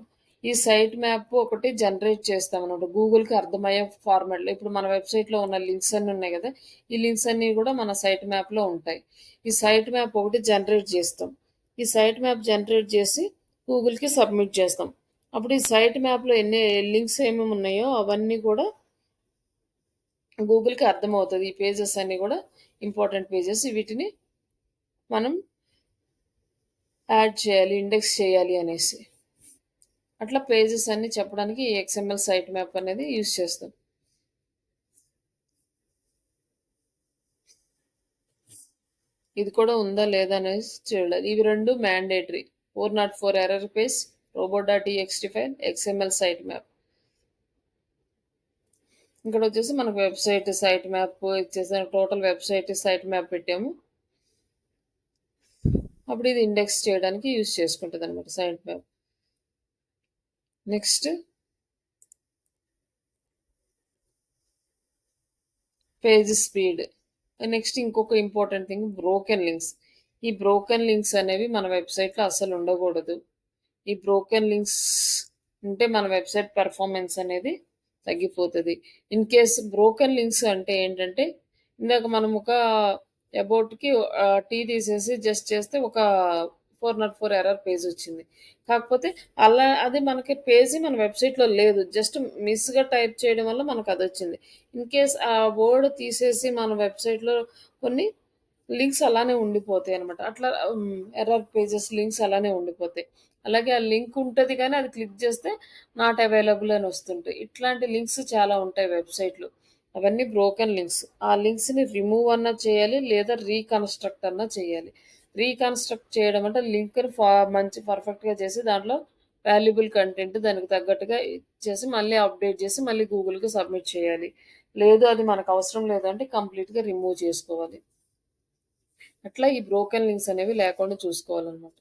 ఈ సైట్ మ్యాప్ ఒకటి జనరేట్ చేస్తామన్నమాట. గూగుల్‌కి అర్థమయ్యే ఫార్మాట్‌లో. ఇప్పుడు మన వెబ్‌సైట్‌లో ఉన్న లింక్స్ అన్నీ ఉన్నాయి గదా! ఈ లింక్స్ అన్నీ గూడా మన సైట్ మ్యాప్‌లో ఉంటాయి. ఈ సైట్ మ్యాప్ ఒకటి జనరేట్ చేస్తాం. ఈ సైట్ మ్యాప్ జనరేట్ చేసి గూగుల్‌కి సబ్మిట్ చేస్తాం. అప్పుడు ఈ సైట్ మ్యాప్‌లో ఎన్ని లింక్స్ ఏమేమి ఉన్నాయో అవన్నీ కూడా గూగుల్‌కి అర్థమవుతది. ఈ పేజెస్ అన్నీ కూడా ఇంపార్టెంట్ పేజెస్. వీటిని మనం యాడ్ చేయాలి, ఇండెక్స్ చేయాలి అనేసి. అట్లా పేజెస్ అన్ని చెప్పడానికి ఈ ఎక్స్ఎంఎల్ సైట్ మ్యాప్ అనేది యూజ్ చేస్తాం. ఇది కూడా ఉందా లేదా అనేసి చూడాలి. ఇవి రెండు mandatory. 404 error page, robot.txt file, XML site map. ఇక్కడ వచ్చేసి మనకు వెబ్సైట్ సైట్ మ్యాప్ ఇచ్చేసి టోటల్ వెబ్సైట్ సైట్ మ్యాప్ పెట్టాము. అప్పుడు ఇది ఇండెక్స్ చేయడానికి యూజ్ చేసుకుంటుంది అనమాట site map. Next page speed. Next ఇంకొక ఇంపార్టెంట్ థింగ్ బ్రోకెన్ లింక్స్. ఈ బ్రోకెన్ లింక్స్ అనేవి మన వెబ్సైట్లో అసలు ఉండకూడదు. ఈ బ్రోకెన్ లింక్స్ ఉంటే మన వెబ్సైట్ పెర్ఫార్మెన్స్ అనేది తగ్గిపోతుంది. ఇన్ కేస్ బ్రోకెన్ లింక్స్ అంటే ఏంటంటే ఇందాక మనం ఒక అబౌట్కి టీ తీసేసి జస్ట్ చేస్తే ఒక 404 ఎర్రర్ పేజ్ వచ్చింది. కాకపోతే అలా అది మనకి పేజీ మన వెబ్సైట్లో లేదు. జస్ట్ మిస్గా టైప్ చేయడం వల్ల మనకు అది వచ్చింది. ఇన్ కేస్ ఆ వర్డ్ తీసేసి మన వెబ్సైట్లో కొన్ని లింక్స్ అలానే ఉండిపోతాయి అనమాట. అట్లా ఎర్రర్ పేజెస్ లింక్స్ అలానే ఉండిపోతాయి. అలాగే ఆ లింక్ ఉంటుంది కానీ అది క్లిక్ చేస్తే నాట్ అవైలబుల్ అని వస్తుంటాయి. ఇట్లాంటి లింక్స్ చాలా ఉంటాయి వెబ్సైట్లు. అవన్నీ బ్రోకెన్ లింక్స్. ఆ లింక్స్ని రిమూవ్ అన్నా చేయాలి లేదా రీకన్స్ట్రక్ట్ అన్నా చేయాలి. రీకన్స్ట్రక్ట్ చేయడం అంటే లింక్ని మంచి పర్ఫెక్ట్గా చేసి దాంట్లో వాల్యుబుల్ కంటెంట్ దానికి తగ్గట్టుగా ఇచ్చేసి మళ్ళీ అప్డేట్ చేసి మళ్ళీ గూగుల్కి సబ్మిట్ చేయాలి. లేదు అది మనకు అవసరం లేదంటే కంప్లీట్గా రిమూవ్ చేసుకోవాలి. అట్లా ఈ బ్రోకెన్ లింక్స్ అనేవి లేకుండా చూసుకోవాలన్నమాట.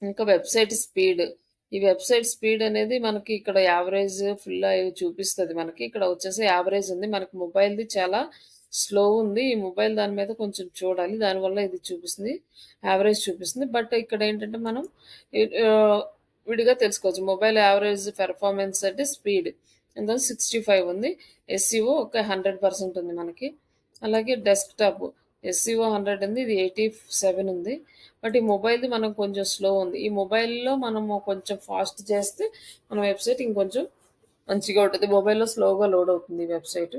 ఇంకా వెబ్సైట్ స్పీడ్. ఈ వెబ్సైట్ స్పీడ్ అనేది మనకి ఇక్కడ యావరేజ్ ఫుల్ అవి చూపిస్తుంది. మనకి ఇక్కడ వచ్చేసి యావరేజ్ ఉంది. మనకి మొబైల్ది చాలా స్లో ఉంది. ఈ మొబైల్ దాని మీద కొంచెం చూడాలి. దానివల్ల ఇది చూపిస్తుంది, యావరేజ్ చూపిస్తుంది. బట్ ఇక్కడ ఏంటంటే మనం ఆ, విడిగా తెలుసుకోవచ్చు. మొబైల్ యావరేజ్ పెర్ఫార్మెన్స్ అంటే స్పీడ్ ఎంత 65 ఉంది. ఎస్సీఓ ఒక 100% ఉంది మనకి. అలాగే డెస్క్టాప్ ఎస్సీఓ 100 ఉంది, ఇది 87 ఉంది. బట్ ఈ మొబైల్ది మనం కొంచెం స్లో ఉంది. ఈ మొబైల్లో మనము కొంచెం ఫాస్ట్ చేస్తే మన వెబ్సైట్ ఇంకొంచెం మంచిగా ఉంటుంది. మొబైల్లో స్లోగా లోడ్ అవుతుంది ఈ వెబ్సైట్.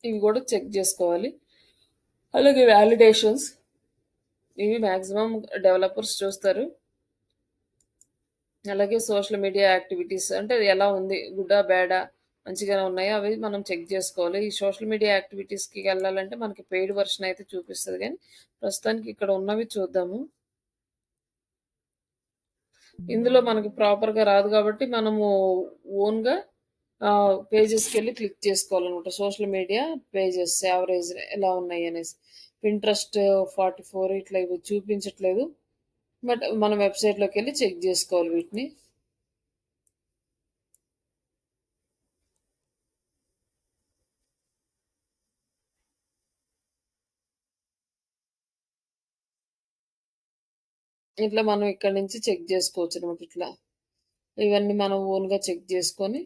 ఇవి కూడా చెక్ చేసుకోవాలి. అలాగే వ్యాలిడేషన్స్ ఇవి మ్యాక్సిమం డెవలపర్స్ చూస్తారు. అలాగే సోషల్ మీడియా యాక్టివిటీస్ అంటే ఎలా ఉంది, గుడ్డా బ్యాడా, మంచిగానే ఉన్నాయా అవి మనం చెక్ చేసుకోవాలి. ఈ సోషల్ మీడియా యాక్టివిటీస్కి వెళ్ళాలంటే మనకి పెయిడ్ వర్షన్ అయితే చూపిస్తుంది కానీ ప్రస్తుతానికి ఇక్కడ ఉన్నవి చూద్దాము. ఇందులో మనకి ప్రాపర్గా రాదు కాబట్టి మనము ఓన్గా పేజెస్కి వెళ్ళి క్లిక్ చేసుకోవాలన్నమాట. సోషల్ మీడియా పేజెస్ యావరేజ్ ఎలా ఉన్నాయి అనేసి. పింట్రెస్ట్ 44 ఇట్లా ఇవి చూపించట్లేదు. బట్ మన వెబ్సైట్లోకి వెళ్ళి చెక్ చేసుకోవాలి వీటిని. ఇట్లా మనం ఇక్కడ నుంచి చెక్ చేసుకోవచ్చు అనమాట. ఇట్లా ఇవన్నీ మనం ఓన్గా చెక్ చేసుకొని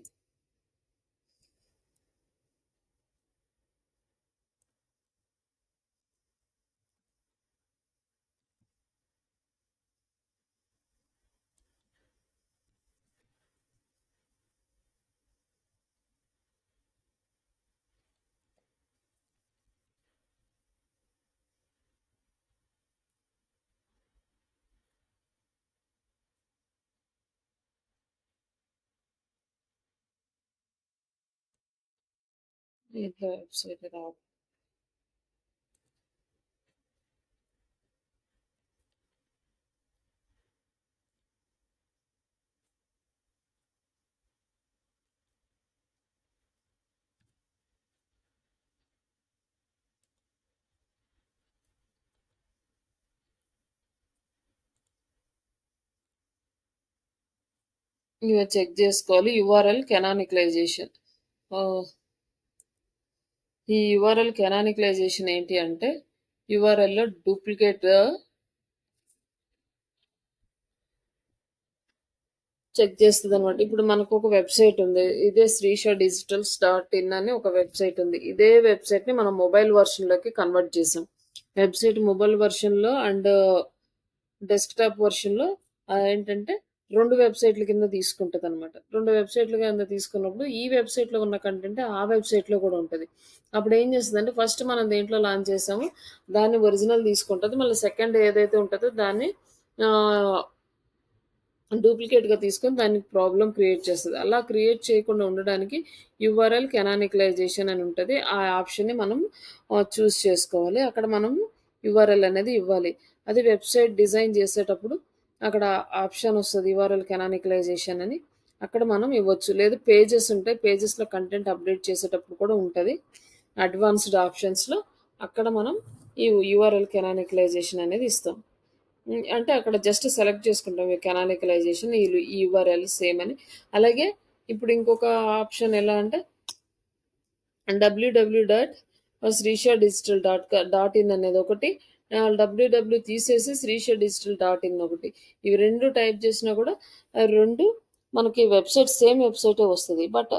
ఇట్లా వెబ్సైట్ రావాలి. ఇవి చెక్ చేసుకోవాలి. యుఆర్ఎల్ కెనానికలైజేషన్. ఈ యుఆర్ఎల్ కెనానికలైజేషన్ ఏంటి అంటే యుఆర్ఎల్లో డూప్లికేట్ చెక్ చేస్తుంది అనమాట. ఇప్పుడు మనకు ఒక వెబ్సైట్ ఉంది. ఇదే శ్రీష డిజిటల్స్ డాట్ ఇన్ అని ఒక వెబ్సైట్ ఉంది. ఇదే వెబ్సైట్ ని మనం మొబైల్ వర్షన్ లోకి కన్వర్ట్ చేసాం. వెబ్సైట్ మొబైల్ వర్షన్ లో అండ్ డెస్క్టాప్ వర్షన్ లో ఏంటంటే 2 వెబ్సైట్ల కింద తీసుకుంటుంది అనమాట. 2 వెబ్సైట్ల కింద తీసుకున్నప్పుడు ఈ వెబ్సైట్ లో ఉన్న కంటెంట్ ఆ వెబ్సైట్ లో కూడా ఉంటుంది. అప్పుడు ఏం చేస్తుంది అంటే ఫస్ట్ మనం దేంట్లో లాంచ్ చేసామో దాన్ని ఒరిజినల్ తీసుకుంటుంది. మళ్ళీ సెకండ్ ఏదైతే ఉంటుందో దాన్ని డూప్లికేట్గా తీసుకొని దానికి ప్రాబ్లం క్రియేట్ చేస్తుంది. అలా క్రియేట్ చేయకుండా ఉండడానికి యుఆర్ఎల్ కెనానికలైజేషన్ అని ఉంటుంది. ఆ ఆప్షన్ని మనం చూస్ చేసుకోవాలి. అక్కడ మనం యుఆర్ఎల్ అనేది ఇవ్వాలి. అది వెబ్సైట్ డిజైన్ చేసేటప్పుడు అక్కడ ఆప్షన్ వస్తుంది యుఆర్ఎల్ కెనానికలైజేషన్ అని. అక్కడ మనం ఇవ్వచ్చు. లేదు పేజెస్ ఉంటాయి, పేజెస్లో కంటెంట్ అప్డేట్ చేసేటప్పుడు కూడా ఉంటుంది. అడ్వాన్స్డ్ ఆప్షన్స్లో అక్కడ మనం ఈ యుఆర్ఎల్ కెనానికలైజేషన్ అనేది ఇస్తాం. అంటే అక్కడ జస్ట్ సెలెక్ట్ చేసుకుంటాం కెనానికలైజేషన్ ఈ యూఆర్ఎల్ సేమ్ అని. అలాగే ఇప్పుడు ఇంకొక ఆప్షన్ ఎలా అంటే www.srisha.digital.in అనేది ఒకటి, www తీసేసి srisha.digital.in ఒకటి. ఇవి 2 టైప్ చేసినా కూడా 2 మనకి వెబ్సైట్ సేమ్ వెబ్సైటే వస్తుంది. బట్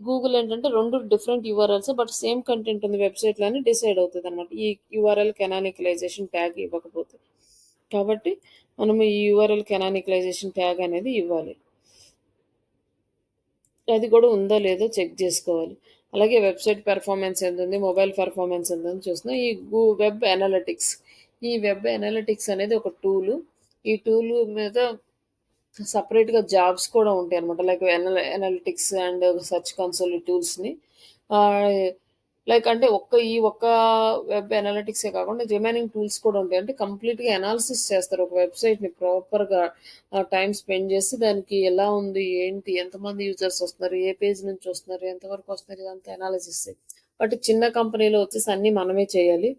గూగుల్ ఏంటంటే 2 different URLs but same content ఉంది వెబ్సైట్లో అని డిసైడ్ అవుతుంది అనమాట ఈ యూఆర్ఎల్ కెనానికలైజేషన్ ట్యాగ్ ఇవ్వకపోతే. కాబట్టి మనం ఈ యూఆర్ఎల్ కెనానికలైజేషన్ ట్యాగ్ అనేది ఇవ్వాలి. అది కూడా ఉందో లేదో చెక్ చేసుకోవాలి. అలాగే వెబ్సైట్ పెర్ఫార్మెన్స్ ఎంత ఉంది, మొబైల్ పెర్ఫార్మెన్స్ ఎంత ఉంది చూస్తున్నాం. ఈ వెబ్ అనలిటిక్స్, ఈ వెబ్ అనలిటిక్స్ అనేది ఒక టూలు. ఈ టూల్ మీద సపరేట్గా జాబ్స్ కూడా ఉంటాయి అనమాట. Like analytics and search console టూల్స్ని లైక్ అంటే ఒక్క వెబ్ అనలిటిక్సే కాకుండా రిమైనింగ్ టూల్స్ కూడా ఉంటాయి. అంటే కంప్లీట్గా అనాలిసిస్ చేస్తారు ఒక వెబ్సైట్ని ప్రాపర్గా టైం స్పెండ్ చేసి దానికి ఎలా ఉంది ఏంటి, ఎంతమంది యూజర్స్ వస్తున్నారు, ఏ పేజ్ నుంచి వస్తున్నారు, ఎంతవరకు వస్తున్నారు, ఇదంతా అనాలిసిస్. బట్ చిన్న కంపెనీలో వచ్చేసి అన్నీ మనమే చేయాలి.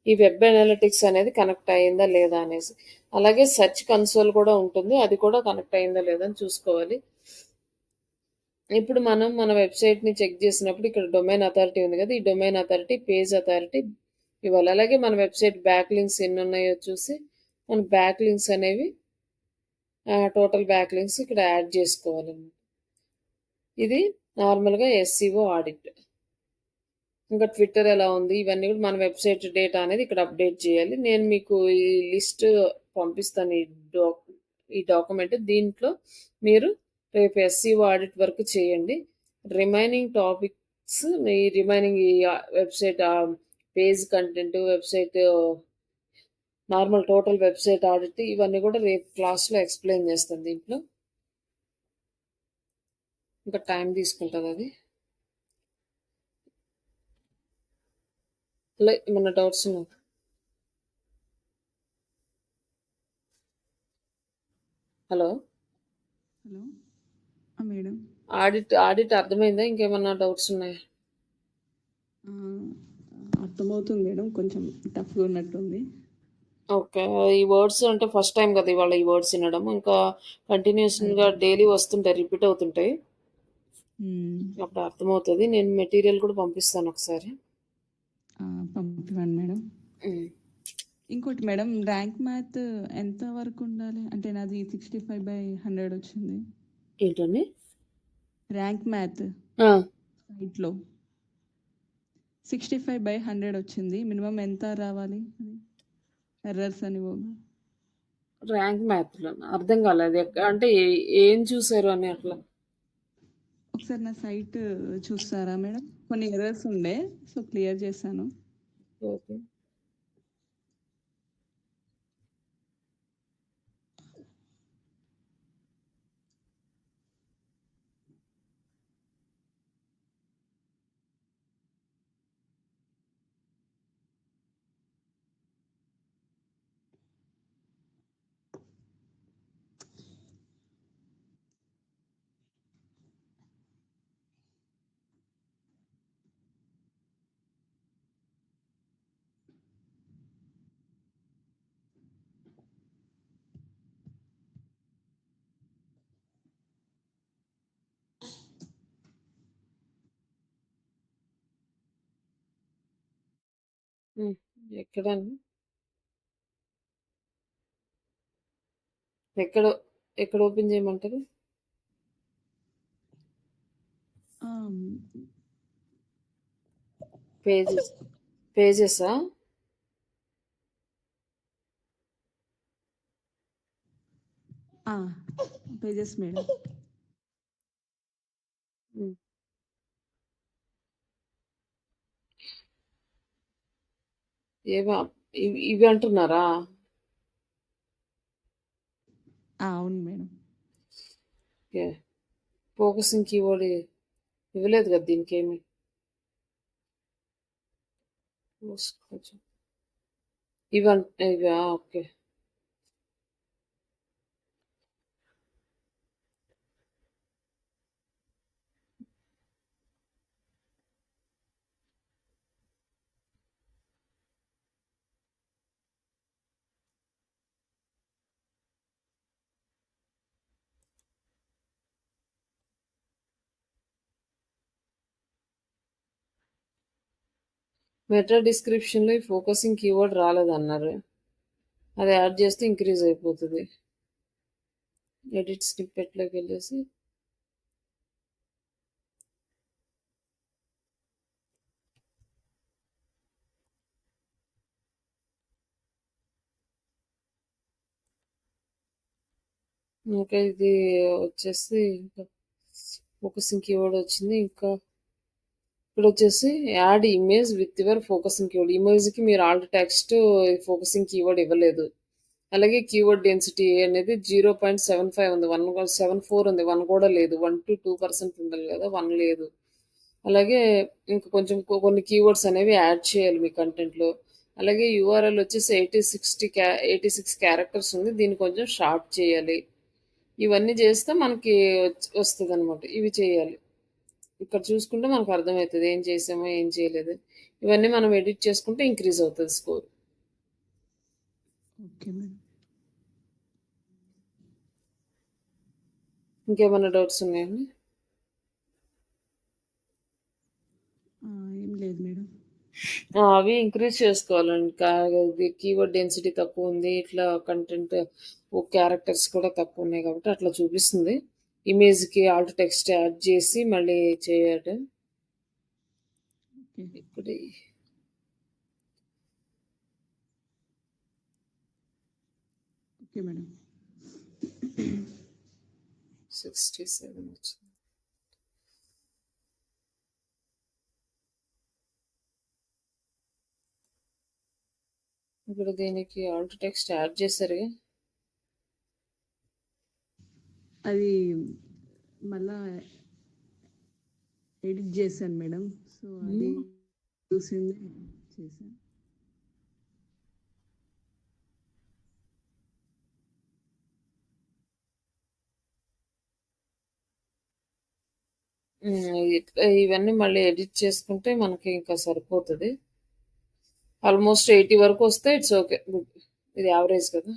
ఈ వెబ్ అనలిటిక్స్ అనేది కనెక్ట్ అయ్యిందా లేదా అనేసి. అలాగే సెర్చ్ కన్సోల్ కూడా ఉంటుంది, అది కూడా కనెక్ట్ అయ్యిందా లేదా అని చూసుకోవాలి. ఇప్పుడు మనం మన వెబ్సైట్ని చెక్ చేసినప్పుడు ఇక్కడ డొమైన్ అథారిటీ ఉంది కదా, ఈ డొమైన్ అథారిటీ, పేజ్ అథారిటీ ఇవ్వాలి. అలాగే మన వెబ్సైట్ బ్యాక్ లింక్స్ ఎన్ని ఉన్నాయో చూసి మన బ్యాక్ లింక్స్ అనేవి టోటల్ బ్యాక్ లింక్స్ ఇక్కడ యాడ్ చేసుకోవాలి. ఇది నార్మల్గా ఎస్సీఓ ఆడిట్. ఇంకా ట్విట్టర్ ఎలా ఉంది, ఇవన్నీ కూడా మన వెబ్సైట్ డేటా అనేది ఇక్కడ అప్డేట్ చేయాలి. నేను మీకు ఈ లిస్ట్ పంపిస్తాను, ఈ డాక్యుమెంట్. దీంట్లో మీరు రేపు ఎస్సీఓ ఆడిట్ వర్క్ చేయండి. రిమైనింగ్ టాపిక్స్ ఈ రిమైనింగ్ ఈ website page content, website normal total website audit ఇవన్నీ కూడా రేపు క్లాస్లో ఎక్స్ప్లెయిన్ చేస్తాను. దీంట్లో ఇంకా టైం తీసుకుంటుంది అది. అలా ఏమన్నా డౌట్స్ ఉన్నాయి? హలో హలో మేడం, ఆడిట్ అర్థమైందా? ఇంకేమన్నా డౌట్స్ ఉన్నాయా? అర్థమవుతుంది మేడం, కొంచెం టఫ్గా ఉన్నట్టుంది. ఓకే. ఈ వర్డ్స్ అంటే ఫస్ట్ టైం కదా ఇవాళ ఈ వర్డ్స్ వినడం. ఇంకా కంటిన్యూస్గా డైలీ వస్తుంటాయి, రిపీట్ అవుతుంటాయి, అప్పుడు అర్థమవుతుంది. నేను మెటీరియల్ కూడా పంపిస్తాను ఒకసారి. పంపివ్వండి మేడం. ఇంకోటి మేడం, ర్యాంక్ మ్యాథ్ ఎంత వరకు ఉండాలి? అంటే నాది 65/100 వచ్చింది. ఏంటండి? ర్యాంక్ మ్యాథ్ సైట్లో 65/100 వచ్చింది. మినిమం ఎంత రావాలి? ఎర్రర్స్ అని ర్యాంక్ మ్యాథ్లో అర్థం కాలేదు. అంటే ఏం చూసారు అని అట్లా. ఒకసారి నా సైట్ చూస్తారా మేడం? కొన్ని ఎర్రర్స్ ఉండే, సో క్లియర్ చేశాను. ఓకే. హ్మ్. ఎక్కడండి? ఎక్కడ ఎక్కడ ఓపెన్ చేయమంటారు? ఆమ్, పేజెస్ పేజెసా? ఆ, పేజెస్ మేడం. హ్మ్. ఏవా ఇవి అంటున్నారా? అవును మేడం. ఓకే. ఫోకసింగ్ కీవర్డ్ ఇవ్వలేదు కదా దీనికేమి. ఇవా? ఓకే. మెటా డిస్క్రిప్షన్లో ఈ ఫోకసింగ్ కీవర్డ్ రాలేదన్నారు. అది యాడ్ చేస్తే ఇంక్రీజ్ అయిపోతుంది. ఎడిట్ స్నిప్పెట్లోకి వెళ్ళేసి ఇంకా ఇది వచ్చేసి ఇంకా ఫోకసింగ్ కీవర్డ్ వచ్చింది. ఇంకా ఇప్పుడు వచ్చేసి add image with your focusing keyword. ఇమేజ్కి మీరు ఆల్ట్ టెక్స్ట్ ఫోకసింగ్ కీవర్డ్ ఇవ్వలేదు. అలాగే కీవర్డ్ డెన్సిటీ అనేది 0.75 ఉంది, 1.74 ఉంది, 1 కూడా లేదు. 1 to 2% ఉండాలి కదా, 1 లేదు. అలాగే ఇంకా కొంచెం కొన్ని కీవర్డ్స్ అనేవి యాడ్ చేయాలి మీ కంటెంట్లో. అలాగే యూఆర్ఎల్ వచ్చేసి 86 క్యారెక్టర్స్ ఉంది, దీన్ని కొంచెం షార్ట్ చేయాలి. ఇవన్నీ చేస్తే మనకి వస్తుంది అనమాట. ఇవి చేయాలి. ఇక్కడ చూసుకుంటే మనకు అర్థమవుతుంది ఏం చేసామో ఏం చేయలేదు. ఇవన్నీ మనం ఎడిట్ చేసుకుంటే ఇంక్రీజ్ అవుతుంది స్కోర్. Okay madam. ఇంకేమైనా డౌట్స్ ఉన్నాయండి? ఏం లేదు మేడం. అవి ఇంక్రీజ్ చేసుకోవాలండి. కీవర్డ్ డెన్సిటీ తక్కువ ఉంది, ఇట్లా కంటెంట్ క్యారెక్టర్స్ కూడా తక్కువ ఉన్నాయి కాబట్టి అట్లా చూపిస్తుంది. ఇమేజ్కి ఆల్ట్ టెక్స్ట్ యాడ్ చేసి మళ్ళీ చేయాలి. ఓకే. ఇప్పుడు ఓకే మేడం. 67 వచ్చింది. ఇప్పుడు దీనికి ఆల్ట్ టెక్స్ట్ యాడ్ చేశారు. అది మళ్ళా ఎడిట్ చేశాను మేడం. సో అది చూసింది చేశాను. ఇవన్నీ మళ్ళీ ఎడిట్ చేసుకుంటే మనకి ఇంకా సరిపోతుంది. ఆల్మోస్ట్ 80 వరకు వస్తే ఇట్స్ ఓకే, గుడ్. ఇది యావరేజ్ కదా.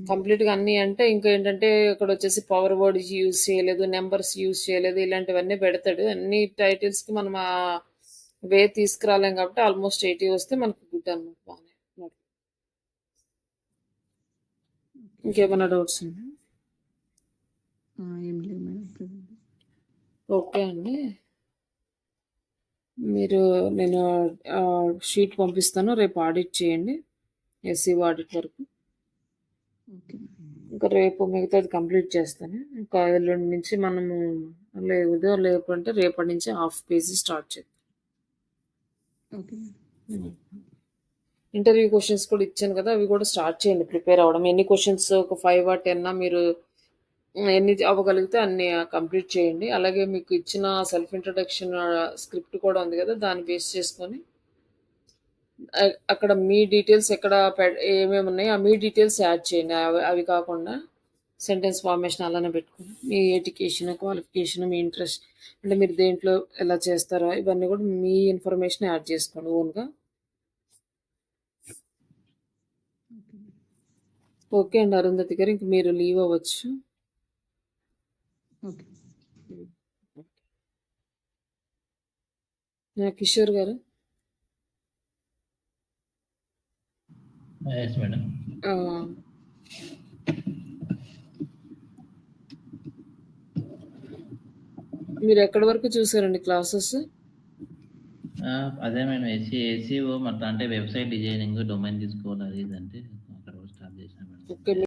కంప్లీట్గా అన్నీ అంటే ఇంకా ఏంటంటే ఇక్కడ వచ్చేసి పవర్ వర్డ్ యూజ్ చేయలేదు, నెంబర్స్ యూజ్ చేయలేదు, ఇలాంటివన్నీ పెడతాడు. అన్ని టైటిల్స్కి మనం ఆ వే తీసుకురాలేం కాబట్టి ఆల్మోస్ట్ 80 వస్తే మనకు గుడ్ అనమాట. బాగానే. ఇంకేమైనా డౌట్స్ ఉన్నాయా? ఏం లేదు మేడం. ఓకే అండి. నేను షీట్ పంపిస్తాను, రేపు ఆడిట్ చేయండి, ఎస్సీ ఆడిట్ వరకు. ఓకే. ఇంకా రేపు మిగతాది కంప్లీట్ చేస్తాను. ఇంకా ఎల్లుండి నుంచి మనము లేకుంటే రేపటి నుంచి హాఫ్ పేజీ స్టార్ట్ చేద్దాం. ఓకే. ఇంటర్వ్యూ క్వశ్చన్స్ కూడా ఇచ్చాను కదా, అవి కూడా స్టార్ట్ చేయండి ప్రిపేర్ అవ్వడం. ఎన్ని క్వశ్చన్స్, ఒక 5 or 10 మీరు ఎన్ని అవ్వగలిగితే అన్ని కంప్లీట్ చేయండి. అలాగే మీకు ఇచ్చిన సెల్ఫ్ ఇంట్రడక్షన్ స్క్రిప్ట్ కూడా ఉంది కదా, దాన్ని బేస్ చేసుకొని అక్కడ మీ డీటెయిల్స్ ఎక్కడ ఏమేమి ఉన్నాయో ఆ మీ డీటెయిల్స్ యాడ్ చేయండి. అవి కాకుండా సెంటెన్స్ ఫార్మేషన్ అలానే పెట్టుకోండి. మీ ఎడ్యుకేషన్, క్వాలిఫికేషన్, మీ ఇంట్రెస్ట్, అంటే మీరు దేంట్లో ఎలా చేస్తారో ఇవన్నీ కూడా మీ ఇన్ఫర్మేషన్ యాడ్ చేసుకోండి ఓన్గా. ఓకే అండి అరుంధతి గారు, ఇంక మీరు లీవ్ అవ్వచ్చు. Okay. Kishore garu. Yes madam. ఆ! మీరెక్కడి వరకు చూసారండి క్లాసెస్? అదే మేడం ఎస్ఈఓ అట్లా అంటే వెబ్‌సైట్ డిజైనింగ్, డొమైన్ తీసుకోవాలి అది ఇది అంటే అక్కడ స్టార్ట్ చేశాను మేడం. ఓకే.